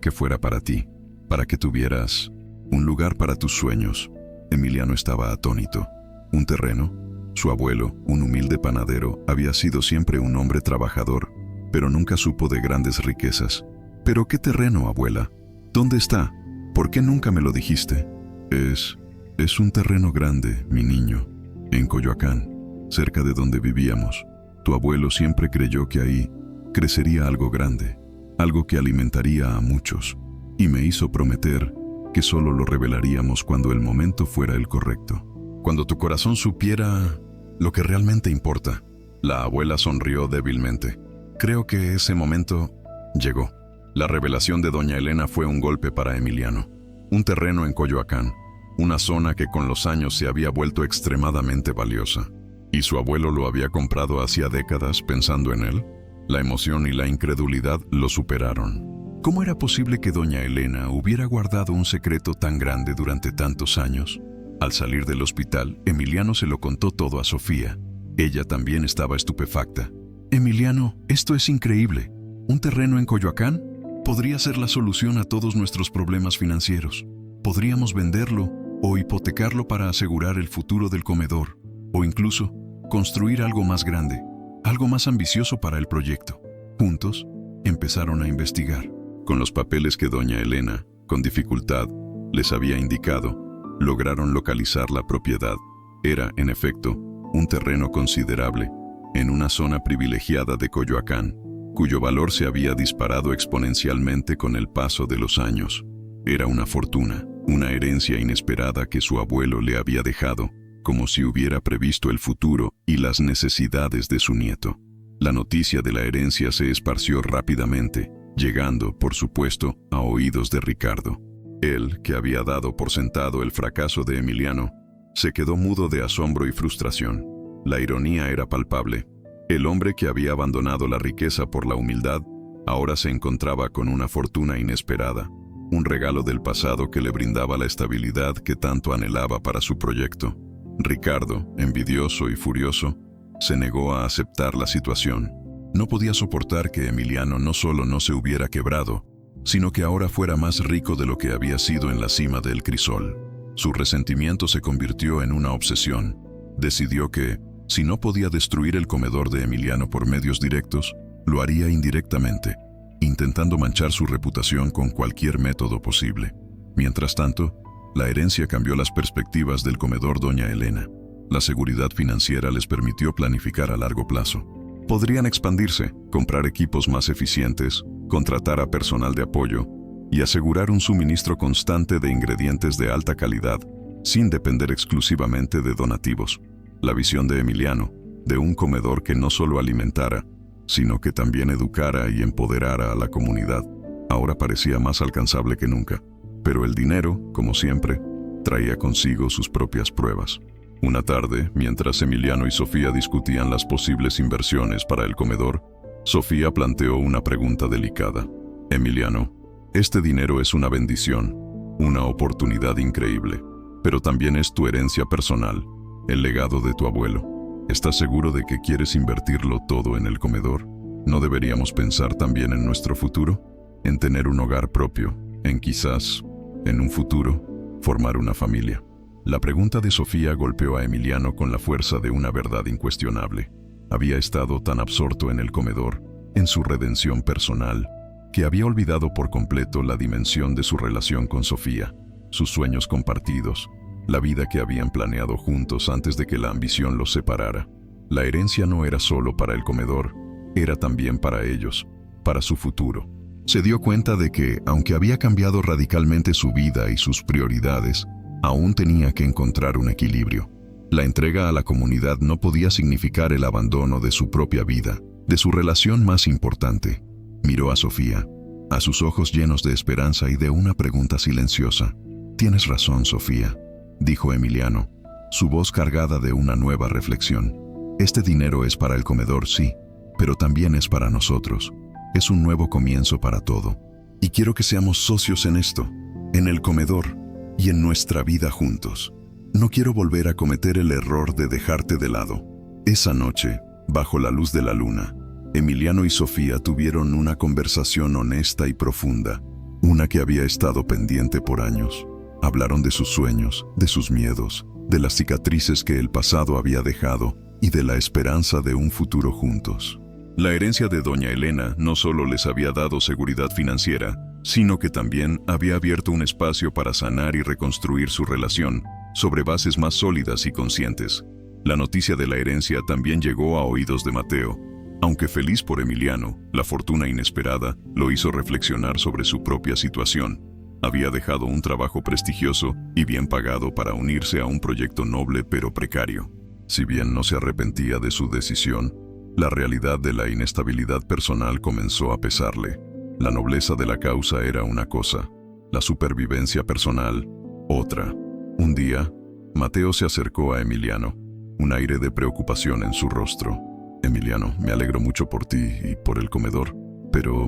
que fuera para ti, para que tuvieras un lugar para tus sueños». Emiliano estaba atónito. ¿Un terreno? Su abuelo, un humilde panadero, había sido siempre un hombre trabajador, pero nunca supo de grandes riquezas. «¿Pero qué terreno, abuela? ¿Dónde está? ¿Por qué nunca me lo dijiste?» Es un terreno grande, mi niño, en Coyoacán, cerca de donde vivíamos. Tu abuelo siempre creyó que ahí crecería algo grande, algo que alimentaría a muchos, y me hizo prometer que solo lo revelaríamos cuando el momento fuera el correcto. Cuando tu corazón supiera lo que realmente importa. La abuela sonrió débilmente. Creo que ese momento llegó. La revelación de doña Elena fue un golpe para Emiliano. Un terreno en Coyoacán, una zona que con los años se había vuelto extremadamente valiosa. ¿Y su abuelo lo había comprado hacía décadas pensando en él? La emoción y la incredulidad lo superaron. ¿Cómo era posible que doña Elena hubiera guardado un secreto tan grande durante tantos años? Al salir del hospital, Emiliano se lo contó todo a Sofía. Ella también estaba estupefacta. «Emiliano, esto es increíble. ¿Un terreno en Coyoacán? Podría ser la solución a todos nuestros problemas financieros. Podríamos venderlo o hipotecarlo para asegurar el futuro del comedor, o incluso construir algo más grande, algo más ambicioso para el proyecto». Juntos, empezaron a investigar. Con los papeles que doña Elena, con dificultad, les había indicado, lograron localizar la propiedad. Era, en efecto, un terreno considerable, en una zona privilegiada de Coyoacán, cuyo valor se había disparado exponencialmente con el paso de los años. Era una fortuna, una herencia inesperada que su abuelo le había dejado, como si hubiera previsto el futuro y las necesidades de su nieto. La noticia de la herencia se esparció rápidamente, llegando, por supuesto, a oídos de Ricardo. Él, que había dado por sentado el fracaso de Emiliano, se quedó mudo de asombro y frustración. La ironía era palpable. El hombre que había abandonado la riqueza por la humildad, ahora se encontraba con una fortuna inesperada, un regalo del pasado que le brindaba la estabilidad que tanto anhelaba para su proyecto. Ricardo, envidioso y furioso, se negó a aceptar la situación. No podía soportar que Emiliano no solo no se hubiera quebrado, sino que ahora fuera más rico de lo que había sido en la cima del crisol. Su resentimiento se convirtió en una obsesión. Decidió que, si no podía destruir el comedor de Emiliano por medios directos, lo haría indirectamente, intentando manchar su reputación con cualquier método posible. Mientras tanto, la herencia cambió las perspectivas del comedor doña Elena. La seguridad financiera les permitió planificar a largo plazo. Podrían expandirse, comprar equipos más eficientes, contratar a personal de apoyo y asegurar un suministro constante de ingredientes de alta calidad, sin depender exclusivamente de donativos. La visión de Emiliano, de un comedor que no solo alimentara, sino que también educara y empoderara a la comunidad, ahora parecía más alcanzable que nunca. Pero el dinero, como siempre, traía consigo sus propias pruebas. Una tarde, mientras Emiliano y Sofía discutían las posibles inversiones para el comedor, Sofía planteó una pregunta delicada. Emiliano, este dinero es una bendición, una oportunidad increíble, pero también es tu herencia personal, el legado de tu abuelo. ¿Estás seguro de que quieres invertirlo todo en el comedor? ¿No deberíamos pensar también en nuestro futuro? En tener un hogar propio, en quizás, en un futuro, formar una familia. La pregunta de Sofía golpeó a Emiliano con la fuerza de una verdad incuestionable. Había estado tan absorto en el comedor, en su redención personal, que había olvidado por completo la dimensión de su relación con Sofía, sus sueños compartidos, la vida que habían planeado juntos antes de que la ambición los separara. La herencia no era solo para el comedor, era también para ellos, para su futuro. Se dio cuenta de que, aunque había cambiado radicalmente su vida y sus prioridades, aún tenía que encontrar un equilibrio. La entrega a la comunidad no podía significar el abandono de su propia vida, de su relación más importante. Miró a Sofía, a sus ojos llenos de esperanza y de una pregunta silenciosa. «Tienes razón, Sofía», dijo Emiliano, su voz cargada de una nueva reflexión. «Este dinero es para el comedor, sí, pero también es para nosotros. Es un nuevo comienzo para todo. Y quiero que seamos socios en esto, en el comedor y en nuestra vida juntos. No quiero volver a cometer el error de dejarte de lado». Esa noche, bajo la luz de la luna, Emiliano y Sofía tuvieron una conversación honesta y profunda, una que había estado pendiente por años. Hablaron de sus sueños, de sus miedos, de las cicatrices que el pasado había dejado y de la esperanza de un futuro juntos. La herencia de doña Elena no solo les había dado seguridad financiera, sino que también había abierto un espacio para sanar y reconstruir su relación sobre bases más sólidas y conscientes. La noticia de la herencia también llegó a oídos de Mateo. Aunque feliz por Emiliano, la fortuna inesperada lo hizo reflexionar sobre su propia situación. Había dejado un trabajo prestigioso y bien pagado para unirse a un proyecto noble pero precario. Si bien no se arrepentía de su decisión, la realidad de la inestabilidad personal comenzó a pesarle. La nobleza de la causa era una cosa, la supervivencia personal, otra. Un día, Mateo se acercó a Emiliano, un aire de preocupación en su rostro. «Emiliano, me alegro mucho por ti y por el comedor, pero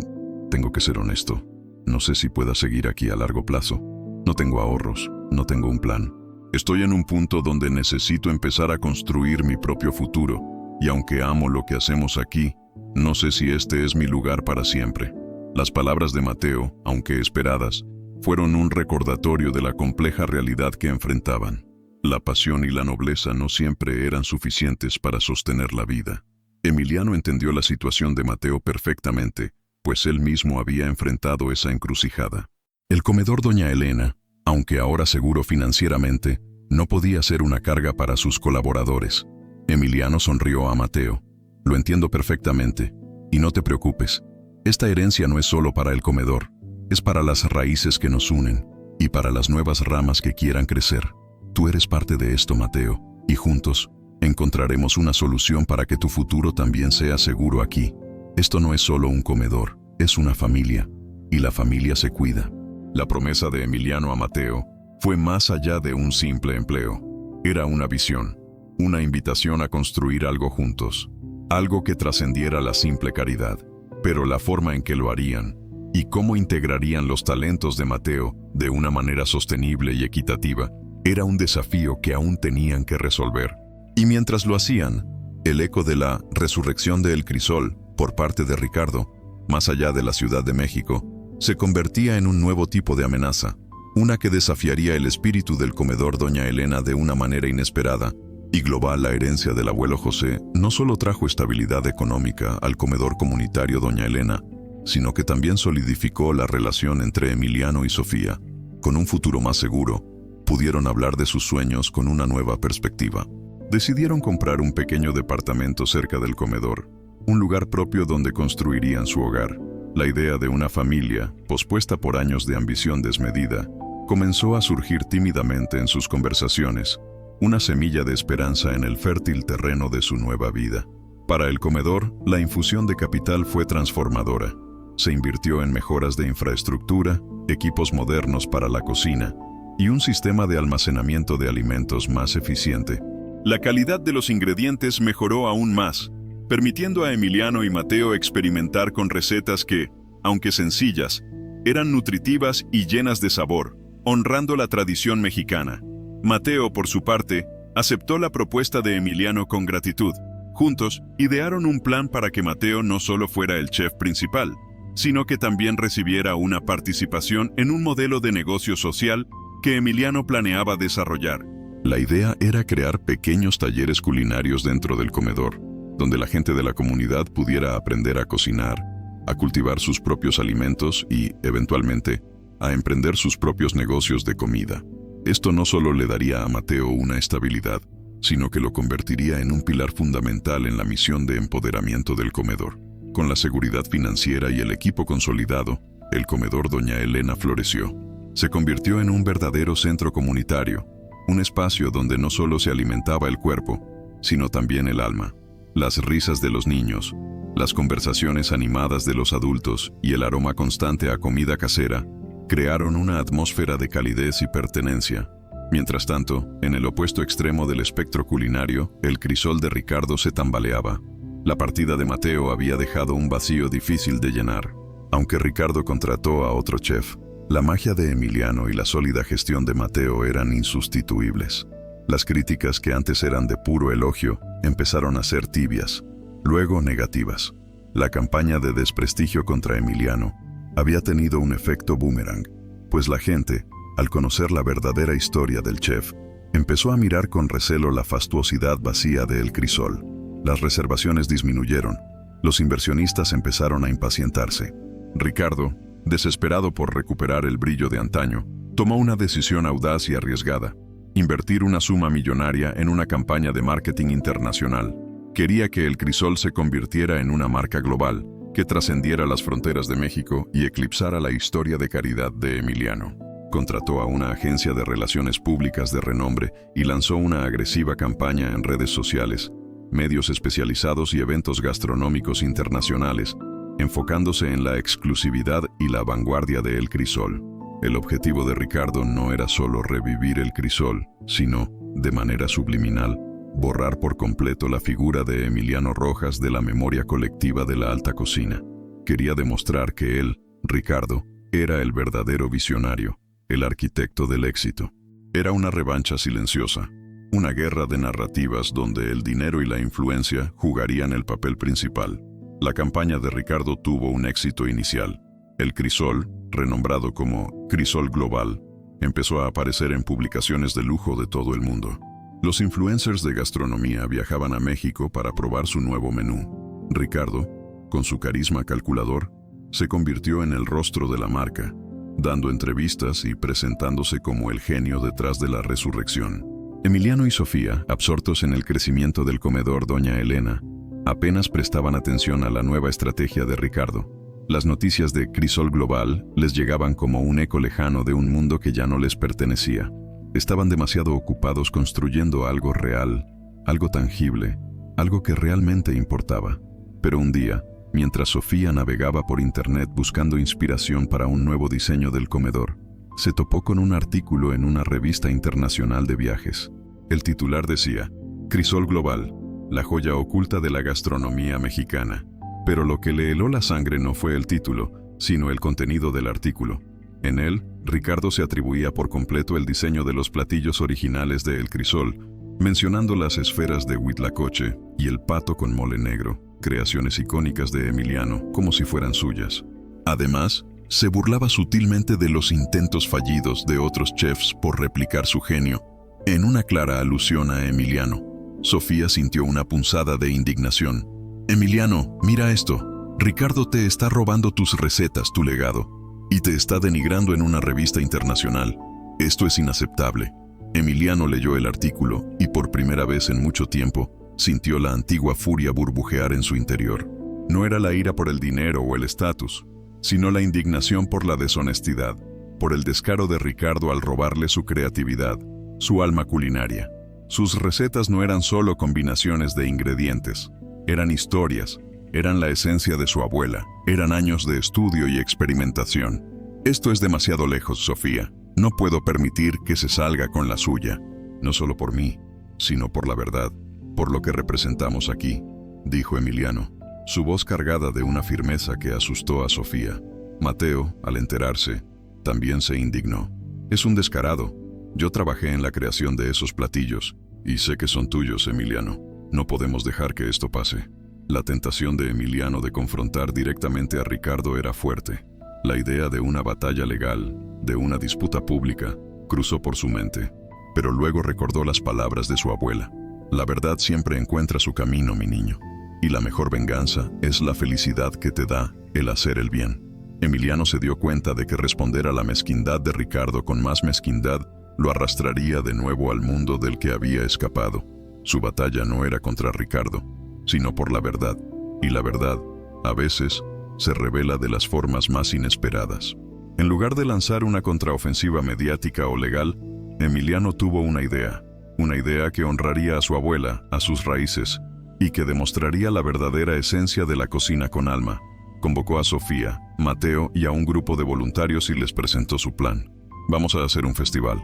tengo que ser honesto. No sé si pueda seguir aquí a largo plazo. No tengo ahorros, no tengo un plan. Estoy en un punto donde necesito empezar a construir mi propio futuro, y aunque amo lo que hacemos aquí, no sé si este es mi lugar para siempre». Las palabras de Mateo, aunque esperadas, fueron un recordatorio de la compleja realidad que enfrentaban. La pasión y la nobleza no siempre eran suficientes para sostener la vida. Emiliano entendió la situación de Mateo perfectamente, pues él mismo había enfrentado esa encrucijada. El comedor Doña Elena, aunque ahora seguro financieramente, no podía ser una carga para sus colaboradores. Emiliano sonrió a Mateo. «Lo entiendo perfectamente, y no te preocupes. Esta herencia no es solo para el comedor, es para las raíces que nos unen y para las nuevas ramas que quieran crecer. Tú eres parte de esto, Mateo, y juntos encontraremos una solución para que tu futuro también sea seguro aquí. Esto no es solo un comedor, es una familia, y la familia se cuida». La promesa de Emiliano a Mateo fue más allá de un simple empleo. Era una visión, una invitación a construir algo juntos, algo que trascendiera la simple caridad. Pero la forma en que lo harían y cómo integrarían los talentos de Mateo de una manera sostenible y equitativa era un desafío que aún tenían que resolver. Y mientras lo hacían, el eco de la resurrección de El Crisol por parte de Ricardo, más allá de la Ciudad de México, se convertía en un nuevo tipo de amenaza, una que desafiaría el espíritu del comedor Doña Elena de una manera inesperada y global. La herencia del abuelo José no solo trajo estabilidad económica al comedor comunitario Doña Elena, sino que también solidificó la relación entre Emiliano y Sofía. Con un futuro más seguro, pudieron hablar de sus sueños con una nueva perspectiva. Decidieron comprar un pequeño departamento cerca del comedor, un lugar propio donde construirían su hogar. La idea de una familia, pospuesta por años de ambición desmedida, comenzó a surgir tímidamente en sus conversaciones, una semilla de esperanza en el fértil terreno de su nueva vida. Para el comedor, la infusión de capital fue transformadora. Se invirtió en mejoras de infraestructura, equipos modernos para la cocina y un sistema de almacenamiento de alimentos más eficiente. La calidad de los ingredientes mejoró aún más, permitiendo a Emiliano y Mateo experimentar con recetas que, aunque sencillas, eran nutritivas y llenas de sabor, honrando la tradición mexicana. Mateo, por su parte, aceptó la propuesta de Emiliano con gratitud. Juntos, idearon un plan para que Mateo no solo fuera el chef principal, sino que también recibiera una participación en un modelo de negocio social que Emiliano planeaba desarrollar. La idea era crear pequeños talleres culinarios dentro del comedor, donde la gente de la comunidad pudiera aprender a cocinar, a cultivar sus propios alimentos y, eventualmente, a emprender sus propios negocios de comida. Esto no solo le daría a Mateo una estabilidad, sino que lo convertiría en un pilar fundamental en la misión de empoderamiento del comedor. Con la seguridad financiera y el equipo consolidado, el comedor Doña Elena floreció. Se convirtió en un verdadero centro comunitario, un espacio donde no solo se alimentaba el cuerpo, sino también el alma. Las risas de los niños, las conversaciones animadas de los adultos y el aroma constante a comida casera crearon una atmósfera de calidez y pertenencia. Mientras tanto, en el opuesto extremo del espectro culinario, el crisol de Ricardo se tambaleaba. La partida de Mateo había dejado un vacío difícil de llenar. Aunque Ricardo contrató a otro chef, la magia de Emiliano y la sólida gestión de Mateo eran insustituibles. Las críticas que antes eran de puro elogio empezaron a ser tibias, luego negativas. La campaña de desprestigio contra Emiliano había tenido un efecto boomerang, pues la gente, al conocer la verdadera historia del chef, empezó a mirar con recelo la fastuosidad vacía de El Crisol. Las reservaciones disminuyeron, los inversionistas empezaron a impacientarse. Ricardo, desesperado por recuperar el brillo de antaño, tomó una decisión audaz y arriesgada: invertir una suma millonaria en una campaña de marketing internacional. Quería que El Crisol se convirtiera en una marca global, que trascendiera las fronteras de México y eclipsara la historia de caridad de Emiliano. Contrató a una agencia de relaciones públicas de renombre y lanzó una agresiva campaña en redes sociales, medios especializados y eventos gastronómicos internacionales, enfocándose en la exclusividad y la vanguardia de El Crisol. El objetivo de Ricardo no era solo revivir El Crisol, sino, de manera subliminal, borrar por completo la figura de Emiliano Rojas de la memoria colectiva de la alta cocina. Quería demostrar que él, Ricardo, era el verdadero visionario, el arquitecto del éxito. Era una revancha silenciosa, una guerra de narrativas donde el dinero y la influencia jugarían el papel principal. La campaña de Ricardo tuvo un éxito inicial. El Crisol, renombrado como Crisol Global, empezó a aparecer en publicaciones de lujo de todo el mundo. Los influencers de gastronomía viajaban a México para probar su nuevo menú. Ricardo, con su carisma calculador, se convirtió en el rostro de la marca, dando entrevistas y presentándose como el genio detrás de la resurrección. Emiliano y Sofía, absortos en el crecimiento del comedor Doña Elena, apenas prestaban atención a la nueva estrategia de Ricardo. Las noticias de Crisol Global les llegaban como un eco lejano de un mundo que ya no les pertenecía. Estaban demasiado ocupados construyendo algo real, algo tangible, algo que realmente importaba. Pero un día, mientras Sofía navegaba por internet buscando inspiración para un nuevo diseño del comedor, se topó con un artículo en una revista internacional de viajes. El titular decía: Crisol Global, la joya oculta de la gastronomía mexicana. Pero lo que le heló la sangre no fue el título, sino el contenido del artículo. En él, Ricardo se atribuía por completo el diseño de los platillos originales de El Crisol, mencionando las esferas de huitlacoche y el pato con mole negro, creaciones icónicas de Emiliano, como si fueran suyas. Además, se burlaba sutilmente de los intentos fallidos de otros chefs por replicar su genio. En una clara alusión a Emiliano, Sofía sintió una punzada de indignación. «Emiliano, mira esto. Ricardo te está robando tus recetas, tu legado, y te está denigrando en una revista internacional. Esto es inaceptable». Emiliano leyó el artículo y por primera vez en mucho tiempo sintió la antigua furia burbujear en su interior. No era la ira por el dinero o el estatus, sino la indignación por la deshonestidad, por el descaro de Ricardo al robarle su creatividad, su alma culinaria. Sus recetas no eran solo combinaciones de ingredientes, eran historias, eran la esencia de su abuela, eran años de estudio y experimentación. «Esto es demasiado lejos, Sofía. No puedo permitir que se salga con la suya, no solo por mí, sino por la verdad, por lo que representamos aquí, dijo Emiliano, su voz cargada de una firmeza que asustó a Sofía. Mateo, al enterarse, también se indignó. Es un descarado. Yo trabajé en la creación de esos platillos, y sé que son tuyos, Emiliano. No podemos dejar que esto pase. La tentación de Emiliano de confrontar directamente a Ricardo era fuerte. La idea de una batalla legal, de una disputa pública, cruzó por su mente, pero luego recordó las palabras de su abuela. La verdad siempre encuentra su camino, mi niño, y la mejor venganza es la felicidad que te da el hacer el bien. Emiliano se dio cuenta de que responder a la mezquindad de Ricardo con más mezquindad lo arrastraría de nuevo al mundo del que había escapado. Su batalla no era contra Ricardo, sino por la verdad, y la verdad, a veces, se revela de las formas más inesperadas. En lugar de lanzar una contraofensiva mediática o legal, Emiliano tuvo una idea que honraría a su abuela, a sus raíces, y que demostraría la verdadera esencia de la cocina con alma. Convocó a Sofía, Mateo y a un grupo de voluntarios y les presentó su plan. Vamos a hacer un festival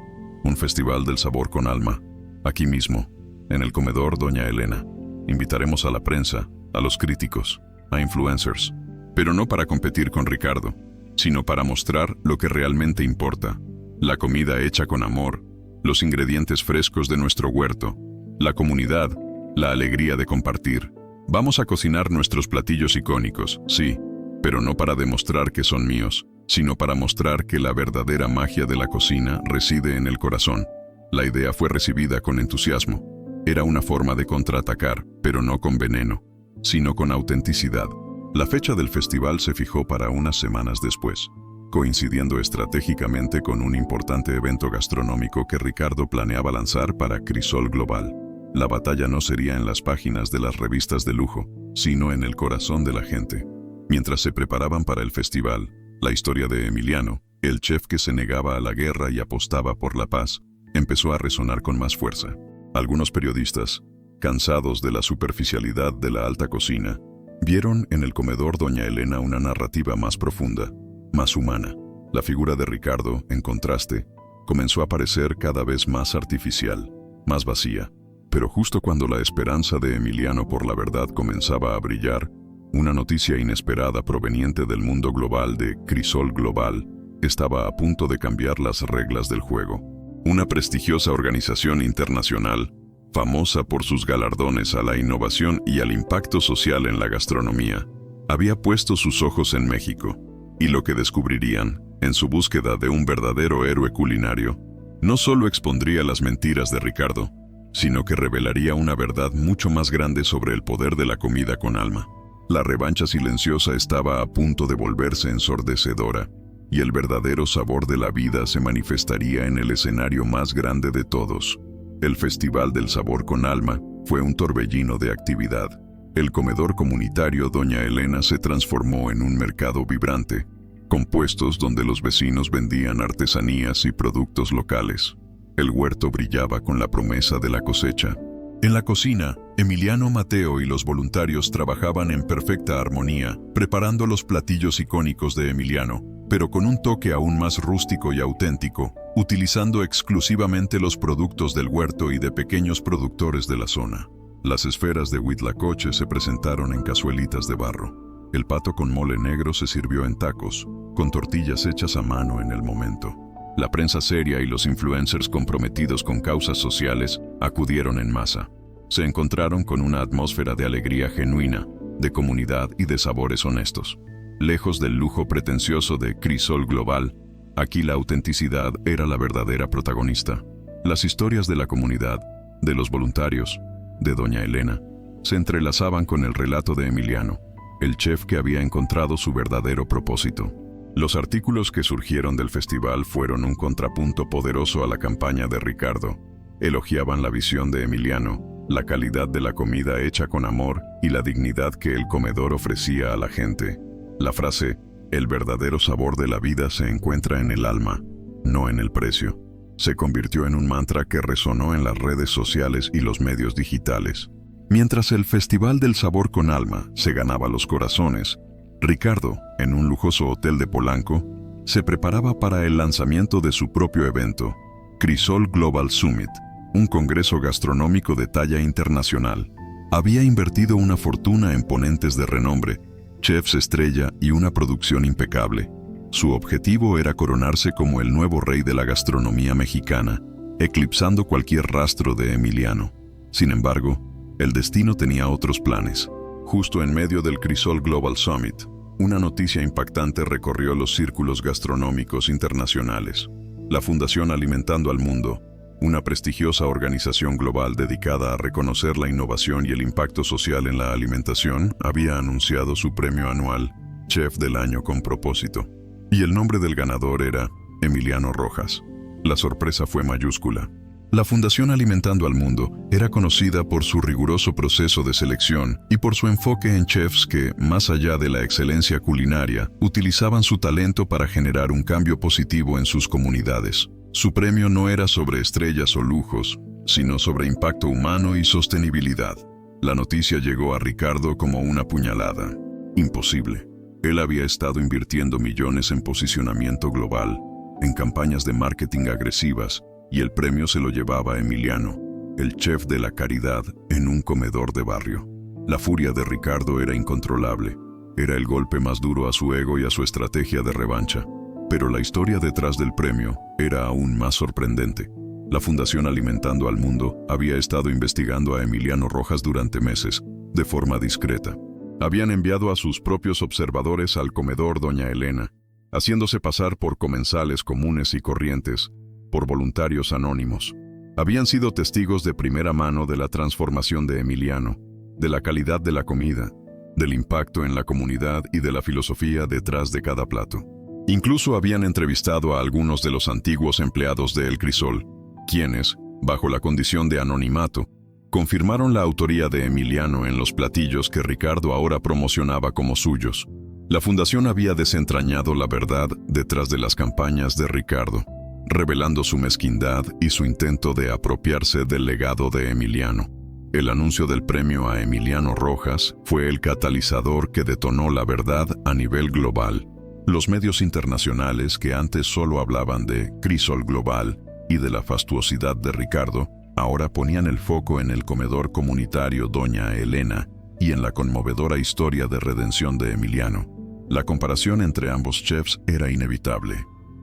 del sabor con alma, aquí mismo, en el comedor Doña Elena. Invitaremos a la prensa, a los críticos, a influencers, pero no para competir con Ricardo, sino para mostrar lo que realmente importa: la comida hecha con amor, los ingredientes frescos de nuestro huerto, la comunidad, la alegría de compartir. Vamos a cocinar nuestros platillos icónicos, sí, pero no para demostrar que son míos, sino para mostrar que la verdadera magia de la cocina reside en el corazón. La idea fue recibida con entusiasmo. Era una forma de contraatacar, pero no con veneno, sino con autenticidad. La fecha del festival se fijó para unas semanas después, coincidiendo estratégicamente con un importante evento gastronómico que Ricardo planeaba lanzar para Crisol Global. La batalla no sería en las páginas de las revistas de lujo, sino en el corazón de la gente. Mientras se preparaban para el festival, la historia de Emiliano, el chef que se negaba a la guerra y apostaba por la paz, empezó a resonar con más fuerza. Algunos periodistas, cansados de la superficialidad de la alta cocina, vieron en el comedor Doña Elena una narrativa más profunda, más humana. La figura de Ricardo, en contraste, comenzó a parecer cada vez más artificial, más vacía. Pero justo cuando la esperanza de Emiliano por la verdad comenzaba a brillar, una noticia inesperada proveniente del mundo global de Crisol Global estaba a punto de cambiar las reglas del juego. Una prestigiosa organización internacional, famosa por sus galardones a la innovación y al impacto social en la gastronomía, había puesto sus ojos en México, y lo que descubrirían, en su búsqueda de un verdadero héroe culinario, no solo expondría las mentiras de Ricardo, sino que revelaría una verdad mucho más grande sobre el poder de la comida con alma. La revancha silenciosa estaba a punto de volverse ensordecedora, y el verdadero sabor de la vida se manifestaría en el escenario más grande de todos. El Festival del Sabor con Alma fue un torbellino de actividad. El comedor comunitario Doña Elena se transformó en un mercado vibrante, con puestos donde los vecinos vendían artesanías y productos locales. El huerto brillaba con la promesa de la cosecha. En la cocina, Emiliano, Mateo y los voluntarios trabajaban en perfecta armonía, preparando los platillos icónicos de Emiliano, pero con un toque aún más rústico y auténtico, utilizando exclusivamente los productos del huerto y de pequeños productores de la zona. Las esferas de huitlacoche se presentaron en cazuelitas de barro. El pato con mole negro se sirvió en tacos, con tortillas hechas a mano en el momento. La prensa seria y los influencers comprometidos con causas sociales acudieron en masa. Se encontraron con una atmósfera de alegría genuina, de comunidad y de sabores honestos. Lejos del lujo pretencioso de Crisol Global, aquí la autenticidad era la verdadera protagonista. Las historias de la comunidad, de los voluntarios, de Doña Elena, se entrelazaban con el relato de Emiliano, el chef que había encontrado su verdadero propósito. Los artículos que surgieron del festival fueron un contrapunto poderoso a la campaña de Ricardo. Elogiaban la visión de Emiliano, la calidad de la comida hecha con amor y la dignidad que el comedor ofrecía a la gente. La frase, el verdadero sabor de la vida se encuentra en el alma, no en el precio, se convirtió en un mantra que resonó en las redes sociales y los medios digitales. Mientras el Festival del Sabor con Alma se ganaba los corazones, Ricardo, en un lujoso hotel de Polanco, se preparaba para el lanzamiento de su propio evento, Crisol Global Summit, un congreso gastronómico de talla internacional. Había invertido una fortuna en ponentes de renombre, chefs estrella y una producción impecable. Su objetivo era coronarse como el nuevo rey de la gastronomía mexicana, eclipsando cualquier rastro de Emiliano. Sin embargo, el destino tenía otros planes. Justo en medio del Crisol Global Summit, una noticia impactante recorrió los círculos gastronómicos internacionales. La Fundación Alimentando al Mundo, una prestigiosa organización global dedicada a reconocer la innovación y el impacto social en la alimentación, había anunciado su premio anual, Chef del Año con Propósito. Y el nombre del ganador era Emiliano Rojas. La sorpresa fue mayúscula. La Fundación Alimentando al Mundo era conocida por su riguroso proceso de selección y por su enfoque en chefs que, más allá de la excelencia culinaria, utilizaban su talento para generar un cambio positivo en sus comunidades. Su premio no era sobre estrellas o lujos, sino sobre impacto humano y sostenibilidad. La noticia llegó a Ricardo como una puñalada. Imposible. Él había estado invirtiendo millones en posicionamiento global, en campañas de marketing agresivas, y el premio se lo llevaba Emiliano, el chef de la caridad, en un comedor de barrio. La furia de Ricardo era incontrolable. Era el golpe más duro a su ego y a su estrategia de revancha. Pero la historia detrás del premio era aún más sorprendente. La Fundación Alimentando al Mundo había estado investigando a Emiliano Rojas durante meses, de forma discreta. Habían enviado a sus propios observadores al comedor Doña Elena, haciéndose pasar por comensales comunes y corrientes, por voluntarios anónimos. Habían sido testigos de primera mano de la transformación de Emiliano, de la calidad de la comida, del impacto en la comunidad y de la filosofía detrás de cada plato. Incluso habían entrevistado a algunos de los antiguos empleados de El Crisol, quienes, bajo la condición de anonimato, confirmaron la autoría de Emiliano en los platillos que Ricardo ahora promocionaba como suyos. La fundación había desentrañado la verdad detrás de las campañas de Ricardo, revelando su mezquindad y su intento de apropiarse del legado de Emiliano. El anuncio del premio a Emiliano Rojas fue el catalizador que detonó la verdad a nivel global. Los medios internacionales que antes solo hablaban de Crisol Global y de la fastuosidad de Ricardo, ahora ponían el foco en el comedor comunitario Doña Elena y en la conmovedora historia de redención de Emiliano. La comparación entre ambos chefs era inevitable.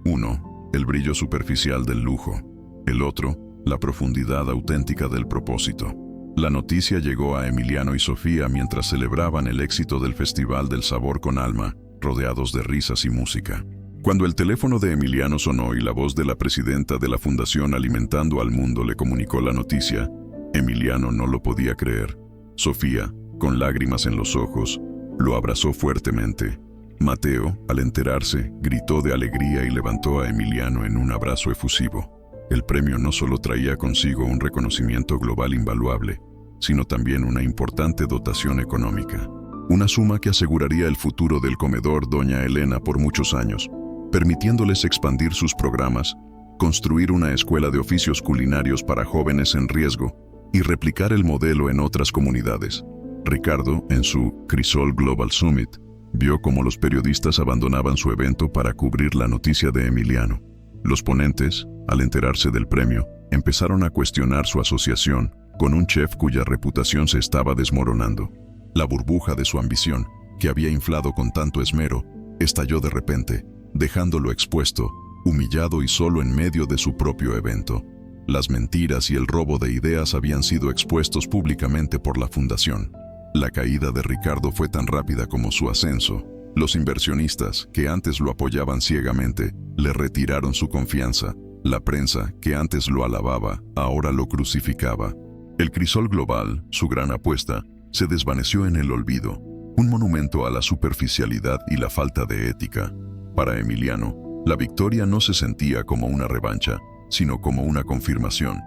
Uno, el brillo superficial del lujo. El otro, la profundidad auténtica del propósito. La noticia llegó a Emiliano y Sofía mientras celebraban el éxito del Festival del Sabor con Alma, rodeados de risas y música. Cuando el teléfono de Emiliano sonó y la voz de la presidenta de la Fundación Alimentando al Mundo le comunicó la noticia, Emiliano no lo podía creer. Sofía, con lágrimas en los ojos, lo abrazó fuertemente. Mateo, al enterarse, gritó de alegría y levantó a Emiliano en un abrazo efusivo. El premio no solo traía consigo un reconocimiento global invaluable, sino también una importante dotación económica. Una suma que aseguraría el futuro del comedor Doña Elena por muchos años, permitiéndoles expandir sus programas, construir una escuela de oficios culinarios para jóvenes en riesgo y replicar el modelo en otras comunidades. Ricardo, en su Crisol Global Summit, vio cómo los periodistas abandonaban su evento para cubrir la noticia de Emiliano. Los ponentes, al enterarse del premio, empezaron a cuestionar su asociación con un chef cuya reputación se estaba desmoronando. La burbuja de su ambición, que había inflado con tanto esmero, estalló de repente, dejándolo expuesto, humillado y solo en medio de su propio evento. Las mentiras y el robo de ideas habían sido expuestos públicamente por la fundación. La caída de Ricardo fue tan rápida como su ascenso. Los inversionistas, que antes lo apoyaban ciegamente, le retiraron su confianza. La prensa, que antes lo alababa, ahora lo crucificaba. El Crisol Global, su gran apuesta, se desvaneció en el olvido, un monumento a la superficialidad y la falta de ética. Para Emiliano, la victoria no se sentía como una revancha, sino como una confirmación.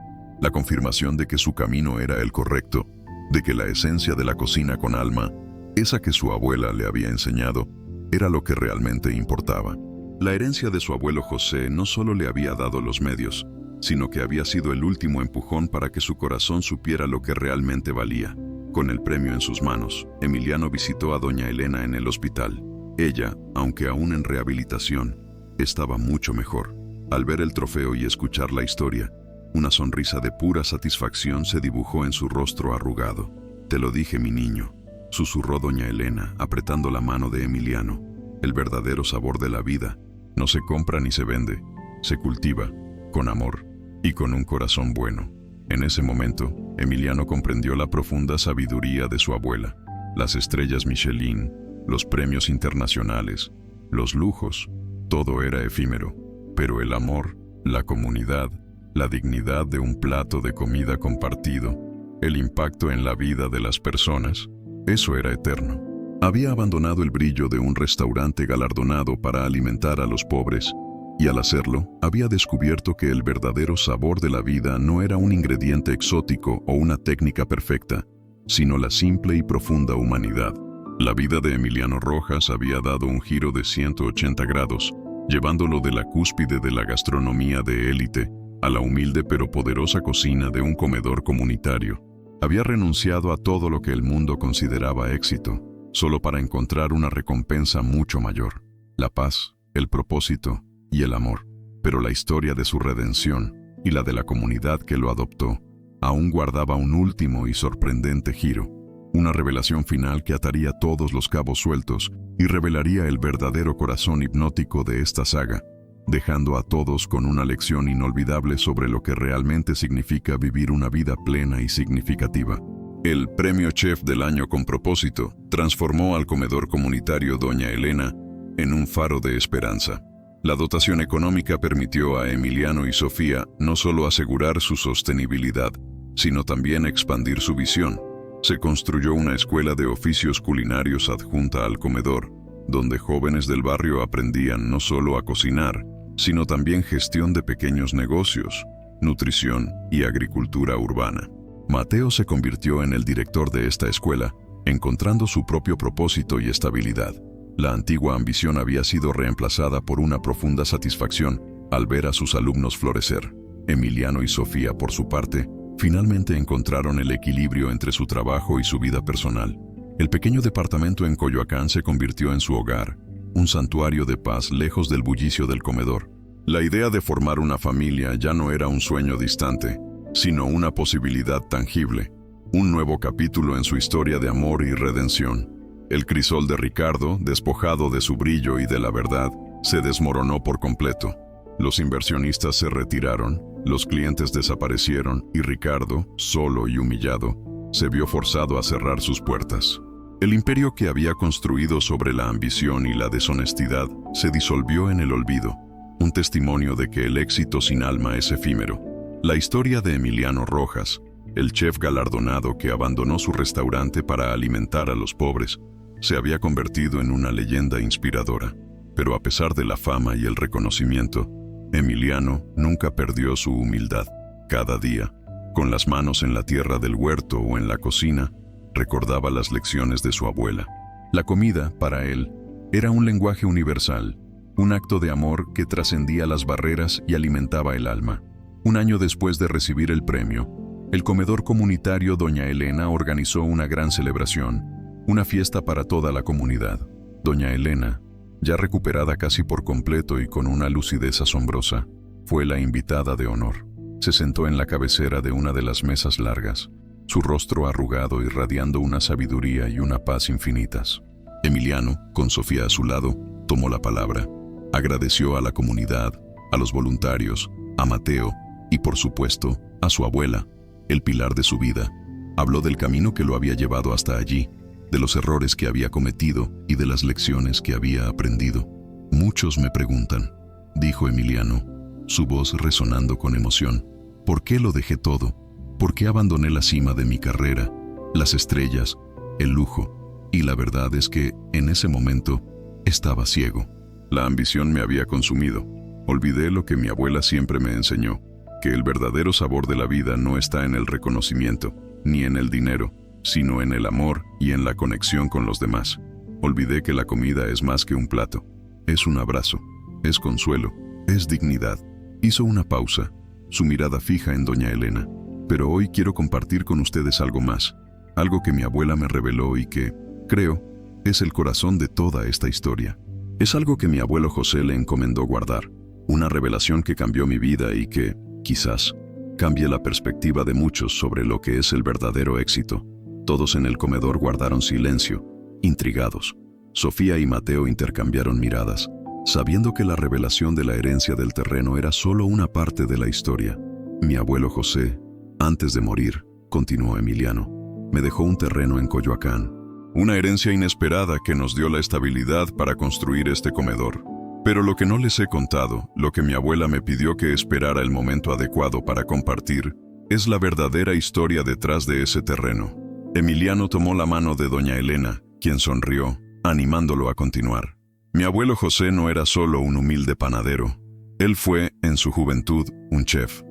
La confirmación de que su camino era el correcto, de que la esencia de la cocina con alma, esa que su abuela le había enseñado, era lo que realmente importaba. La herencia de su abuelo José no solo le había dado los medios, sino que había sido el último empujón para que su corazón supiera lo que realmente valía. Con el premio en sus manos, Emiliano visitó a Doña Elena en el hospital. Ella, aunque aún en rehabilitación, estaba mucho mejor. Al ver el trofeo y escuchar la historia, una sonrisa de pura satisfacción se dibujó en su rostro arrugado. «Te lo dije, mi niño», susurró doña Elena, apretando la mano de Emiliano. «El verdadero sabor de la vida no se compra ni se vende, se cultiva con amor y con un corazón bueno». En ese momento, Emiliano comprendió la profunda sabiduría de su abuela. Las estrellas Michelin, los premios internacionales, los lujos, todo era efímero, pero el amor, la comunidad, la dignidad de un plato de comida compartido, el impacto en la vida de las personas, eso era eterno. Había abandonado el brillo de un restaurante galardonado para alimentar a los pobres, y al hacerlo, había descubierto que el verdadero sabor de la vida no era un ingrediente exótico o una técnica perfecta, sino la simple y profunda humanidad. La vida de Emiliano Rojas había dado un giro de 180 grados, llevándolo de la cúspide de la gastronomía de élite a la humilde pero poderosa cocina de un comedor comunitario. Había renunciado a todo lo que el mundo consideraba éxito, solo para encontrar una recompensa mucho mayor: la paz, el propósito y el amor. Pero la historia de su redención y la de la comunidad que lo adoptó aún guardaba un último y sorprendente giro, una revelación final que ataría todos los cabos sueltos y revelaría el verdadero corazón hipnótico de esta saga, dejando a todos con una lección inolvidable sobre lo que realmente significa vivir una vida plena y significativa. El Premio Chef del Año con Propósito transformó al comedor comunitario Doña Elena en un faro de esperanza. La dotación económica permitió a Emiliano y Sofía no solo asegurar su sostenibilidad, sino también expandir su visión. Se construyó una escuela de oficios culinarios adjunta al comedor, donde jóvenes del barrio aprendían no solo a cocinar, sino también gestión de pequeños negocios, nutrición y agricultura urbana. Mateo se convirtió en el director de esta escuela, encontrando su propio propósito y estabilidad. La antigua ambición había sido reemplazada por una profunda satisfacción al ver a sus alumnos florecer. Emiliano y Sofía, por su parte, finalmente encontraron el equilibrio entre su trabajo y su vida personal. El pequeño departamento en Coyoacán se convirtió en su hogar, un santuario de paz lejos del bullicio del comedor. La idea de formar una familia ya no era un sueño distante, sino una posibilidad tangible, un nuevo capítulo en su historia de amor y redención. El crisol de Ricardo, despojado de su brillo y de la verdad, se desmoronó por completo. Los inversionistas se retiraron, los clientes desaparecieron y Ricardo, solo y humillado, se vio forzado a cerrar sus puertas. El imperio que había construido sobre la ambición y la deshonestidad se disolvió en el olvido, un testimonio de que el éxito sin alma es efímero. La historia de Emiliano Rojas, el chef galardonado que abandonó su restaurante para alimentar a los pobres, se había convertido en una leyenda inspiradora. Pero a pesar de la fama y el reconocimiento, Emiliano nunca perdió su humildad. Cada día, con las manos en la tierra del huerto o en la cocina, recordaba las lecciones de su abuela. La comida, para él, era un lenguaje universal, un acto de amor que trascendía las barreras y alimentaba el alma. Un año después de recibir el premio, el comedor comunitario Doña Elena organizó una gran celebración, una fiesta para toda la comunidad. Doña Elena, ya recuperada casi por completo y con una lucidez asombrosa, fue la invitada de honor. Se sentó en la cabecera de una de las mesas largas, su rostro arrugado irradiando una sabiduría y una paz infinitas. Emiliano, con Sofía a su lado, tomó la palabra. Agradeció a la comunidad, a los voluntarios, a Mateo y, por supuesto, a su abuela, el pilar de su vida. Habló del camino que lo había llevado hasta allí, de los errores que había cometido y de las lecciones que había aprendido. Muchos me preguntan, dijo Emiliano, su voz resonando con emoción, ¿por qué lo dejé todo? ¿Por qué abandoné la cima de mi carrera, las estrellas, el lujo? Y la verdad es que, en ese momento, estaba ciego. La ambición me había consumido. Olvidé lo que mi abuela siempre me enseñó, que el verdadero sabor de la vida no está en el reconocimiento, ni en el dinero, sino en el amor y en la conexión con los demás. Olvidé que la comida es más que un plato. Es un abrazo, es consuelo, es dignidad. Hizo una pausa, su mirada fija en Doña Elena. Pero hoy quiero compartir con ustedes algo más, algo que mi abuela me reveló y que, creo, es el corazón de toda esta historia. Es algo que mi abuelo José le encomendó guardar, una revelación que cambió mi vida y que, quizás, cambie la perspectiva de muchos sobre lo que es el verdadero éxito. Todos en el comedor guardaron silencio, intrigados. Sofía y Mateo intercambiaron miradas, sabiendo que la revelación de la herencia del terreno era solo una parte de la historia. Mi abuelo José, antes de morir, continuó Emiliano, me dejó un terreno en Coyoacán. Una herencia inesperada que nos dio la estabilidad para construir este comedor. Pero lo que no les he contado, lo que mi abuela me pidió que esperara el momento adecuado para compartir, es la verdadera historia detrás de ese terreno. Emiliano tomó la mano de doña Elena, quien sonrió, animándolo a continuar. Mi abuelo José no era solo un humilde panadero. Él fue, en su juventud, un chef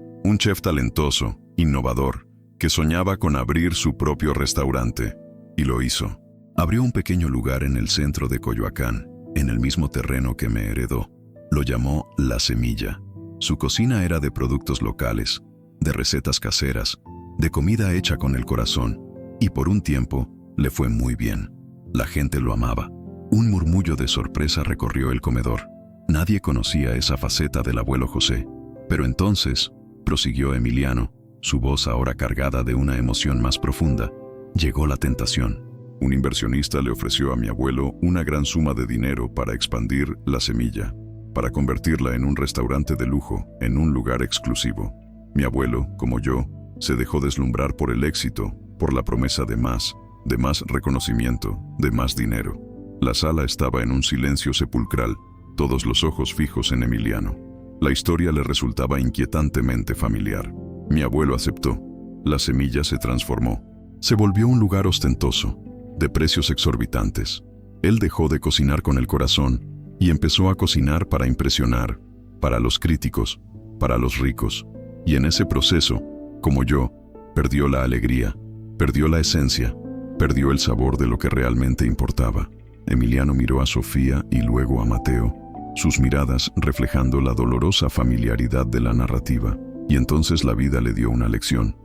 talentoso, innovador, que soñaba con abrir su propio restaurante. Y lo hizo. Abrió un pequeño lugar en el centro de Coyoacán, en el mismo terreno que me heredó. Lo llamó La Semilla. Su cocina era de productos locales, de recetas caseras, de comida hecha con el corazón, y por un tiempo le fue muy bien. La gente lo amaba. Un murmullo de sorpresa recorrió el comedor. Nadie conocía esa faceta del abuelo José. Pero entonces, prosiguió Emiliano, su voz ahora cargada de una emoción más profunda, llegó la tentación. Un inversionista le ofreció a mi abuelo una gran suma de dinero para expandir La Semilla, para convertirla en un restaurante de lujo, en un lugar exclusivo. Mi abuelo, como yo, se dejó deslumbrar por el éxito, por la promesa de más reconocimiento, de más dinero. La sala estaba en un silencio sepulcral, todos los ojos fijos en Emiliano. La historia le resultaba inquietantemente familiar. Mi abuelo aceptó. La Semilla se transformó. Se volvió un lugar ostentoso, de precios exorbitantes. Él dejó de cocinar con el corazón y empezó a cocinar para impresionar, para los críticos, para los ricos. Y en ese proceso, como yo, perdió la alegría, perdió la esencia, perdió el sabor de lo que realmente importaba. Emiliano miró a Sofía y luego a Mateo, sus miradas reflejando la dolorosa familiaridad de la narrativa. Y entonces la vida le dio una lección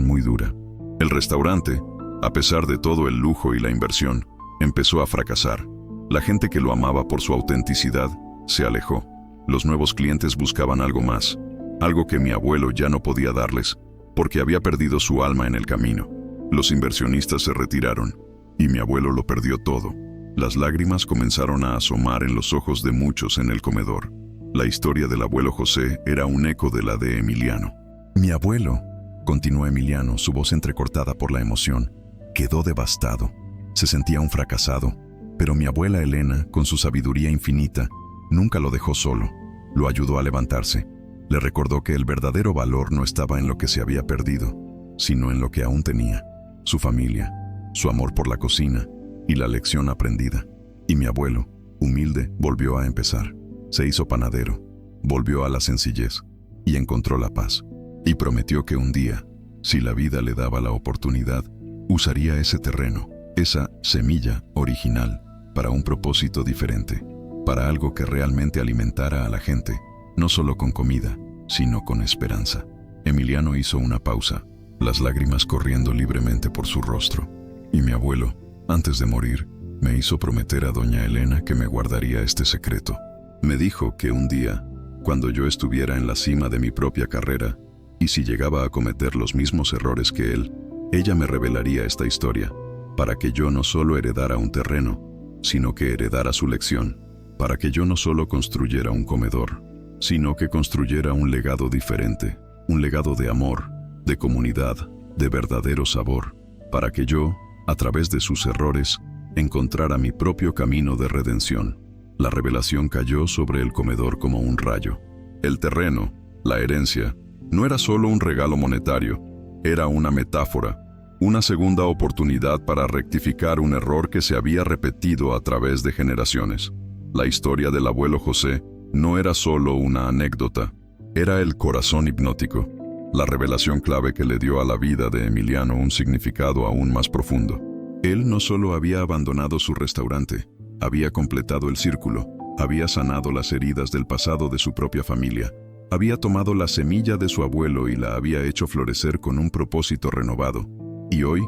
muy dura. El restaurante, a pesar de todo el lujo y la inversión, empezó a fracasar. La gente que lo amaba por su autenticidad se alejó. Los nuevos clientes buscaban algo más, algo que mi abuelo ya no podía darles, porque había perdido su alma en el camino. Los inversionistas se retiraron, y mi abuelo lo perdió todo. Las lágrimas comenzaron a asomar en los ojos de muchos en el comedor. La historia del abuelo José era un eco de la de Emiliano. Mi abuelo, continuó Emiliano, su voz entrecortada por la emoción, quedó devastado. Se sentía un fracasado, pero mi abuela Elena, con su sabiduría infinita, nunca lo dejó solo. Lo ayudó a levantarse. Le recordó que el verdadero valor no estaba en lo que se había perdido, sino en lo que aún tenía: su familia, su amor por la cocina y la lección aprendida. Y mi abuelo, humilde, volvió a empezar. Se hizo panadero, volvió a la sencillez y encontró la paz. Y prometió que un día, si la vida le daba la oportunidad, usaría ese terreno, esa semilla original, para un propósito diferente, para algo que realmente alimentara a la gente, no solo con comida, sino con esperanza. Emiliano hizo una pausa, las lágrimas corriendo libremente por su rostro. Y mi abuelo, antes de morir, me hizo prometer a doña Elena que me guardaría este secreto. Me dijo que un día, cuando yo estuviera en la cima de mi propia carrera, y si llegaba a cometer los mismos errores que él, ella me revelaría esta historia, para que yo no solo heredara un terreno, sino que heredara su lección, para que yo no solo construyera un comedor, sino que construyera un legado diferente, un legado de amor, de comunidad, de verdadero sabor, para que yo, a través de sus errores, encontrara mi propio camino de redención. La revelación cayó sobre el comedor como un rayo. El terreno, la herencia, no era solo un regalo monetario, era una metáfora, una segunda oportunidad para rectificar un error que se había repetido a través de generaciones. La historia del abuelo José no era solo una anécdota, era el corazón hipnótico, la revelación clave que le dio a la vida de Emiliano un significado aún más profundo. Él no solo había abandonado su restaurante, había completado el círculo, había sanado las heridas del pasado de su propia familia, había tomado la semilla de su abuelo y la había hecho florecer con un propósito renovado. Y hoy,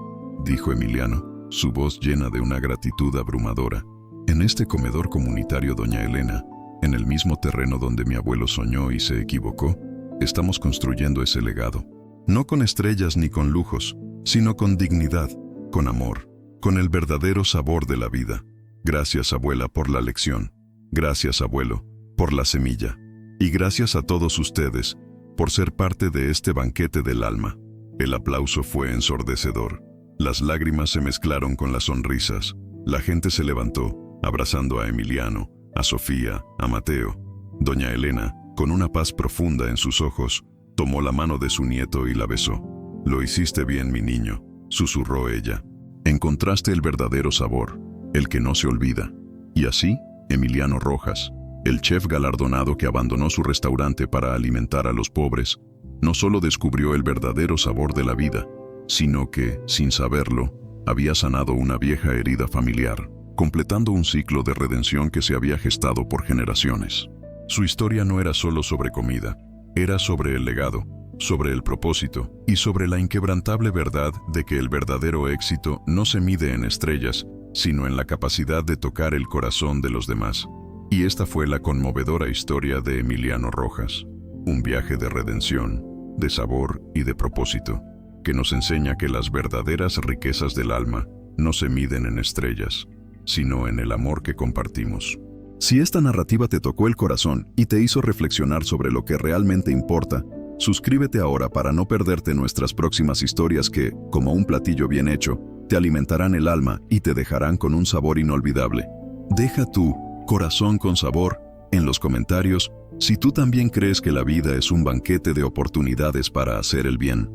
dijo Emiliano, su voz llena de una gratitud abrumadora, En este comedor comunitario Doña Elena, en el mismo terreno donde mi abuelo soñó y se equivocó, estamos construyendo ese legado. No con estrellas ni con lujos, sino con dignidad, con amor, con el verdadero sabor de la vida. Gracias, abuela, por la lección. Gracias, abuelo, por la semilla. Y gracias a todos ustedes por ser parte de este banquete del alma. El aplauso fue ensordecedor. Las lágrimas se mezclaron con las sonrisas. La gente se levantó, abrazando a Emiliano, a Sofía, a Mateo. Doña Elena, con una paz profunda en sus ojos, tomó la mano de su nieto y la besó. «Lo hiciste bien, mi niño», susurró ella. «Encontraste el verdadero sabor, el que no se olvida». Y así, Emiliano Rojas, el chef galardonado que abandonó su restaurante para alimentar a los pobres, no solo descubrió el verdadero sabor de la vida, sino que, sin saberlo, había sanado una vieja herida familiar, completando un ciclo de redención que se había gestado por generaciones. Su historia no era solo sobre comida, era sobre el legado, sobre el propósito y sobre la inquebrantable verdad de que el verdadero éxito no se mide en estrellas, sino en la capacidad de tocar el corazón de los demás. Y esta fue la conmovedora historia de Emiliano Rojas, un viaje de redención, de sabor y de propósito, que nos enseña que las verdaderas riquezas del alma no se miden en estrellas, sino en el amor que compartimos. Si esta narrativa te tocó el corazón y te hizo reflexionar sobre lo que realmente importa, suscríbete ahora para no perderte nuestras próximas historias que, como un platillo bien hecho, te alimentarán el alma y te dejarán con un sabor inolvidable. Deja tu corazón con sabor en los comentarios si tú también crees que la vida es un banquete de oportunidades para hacer el bien.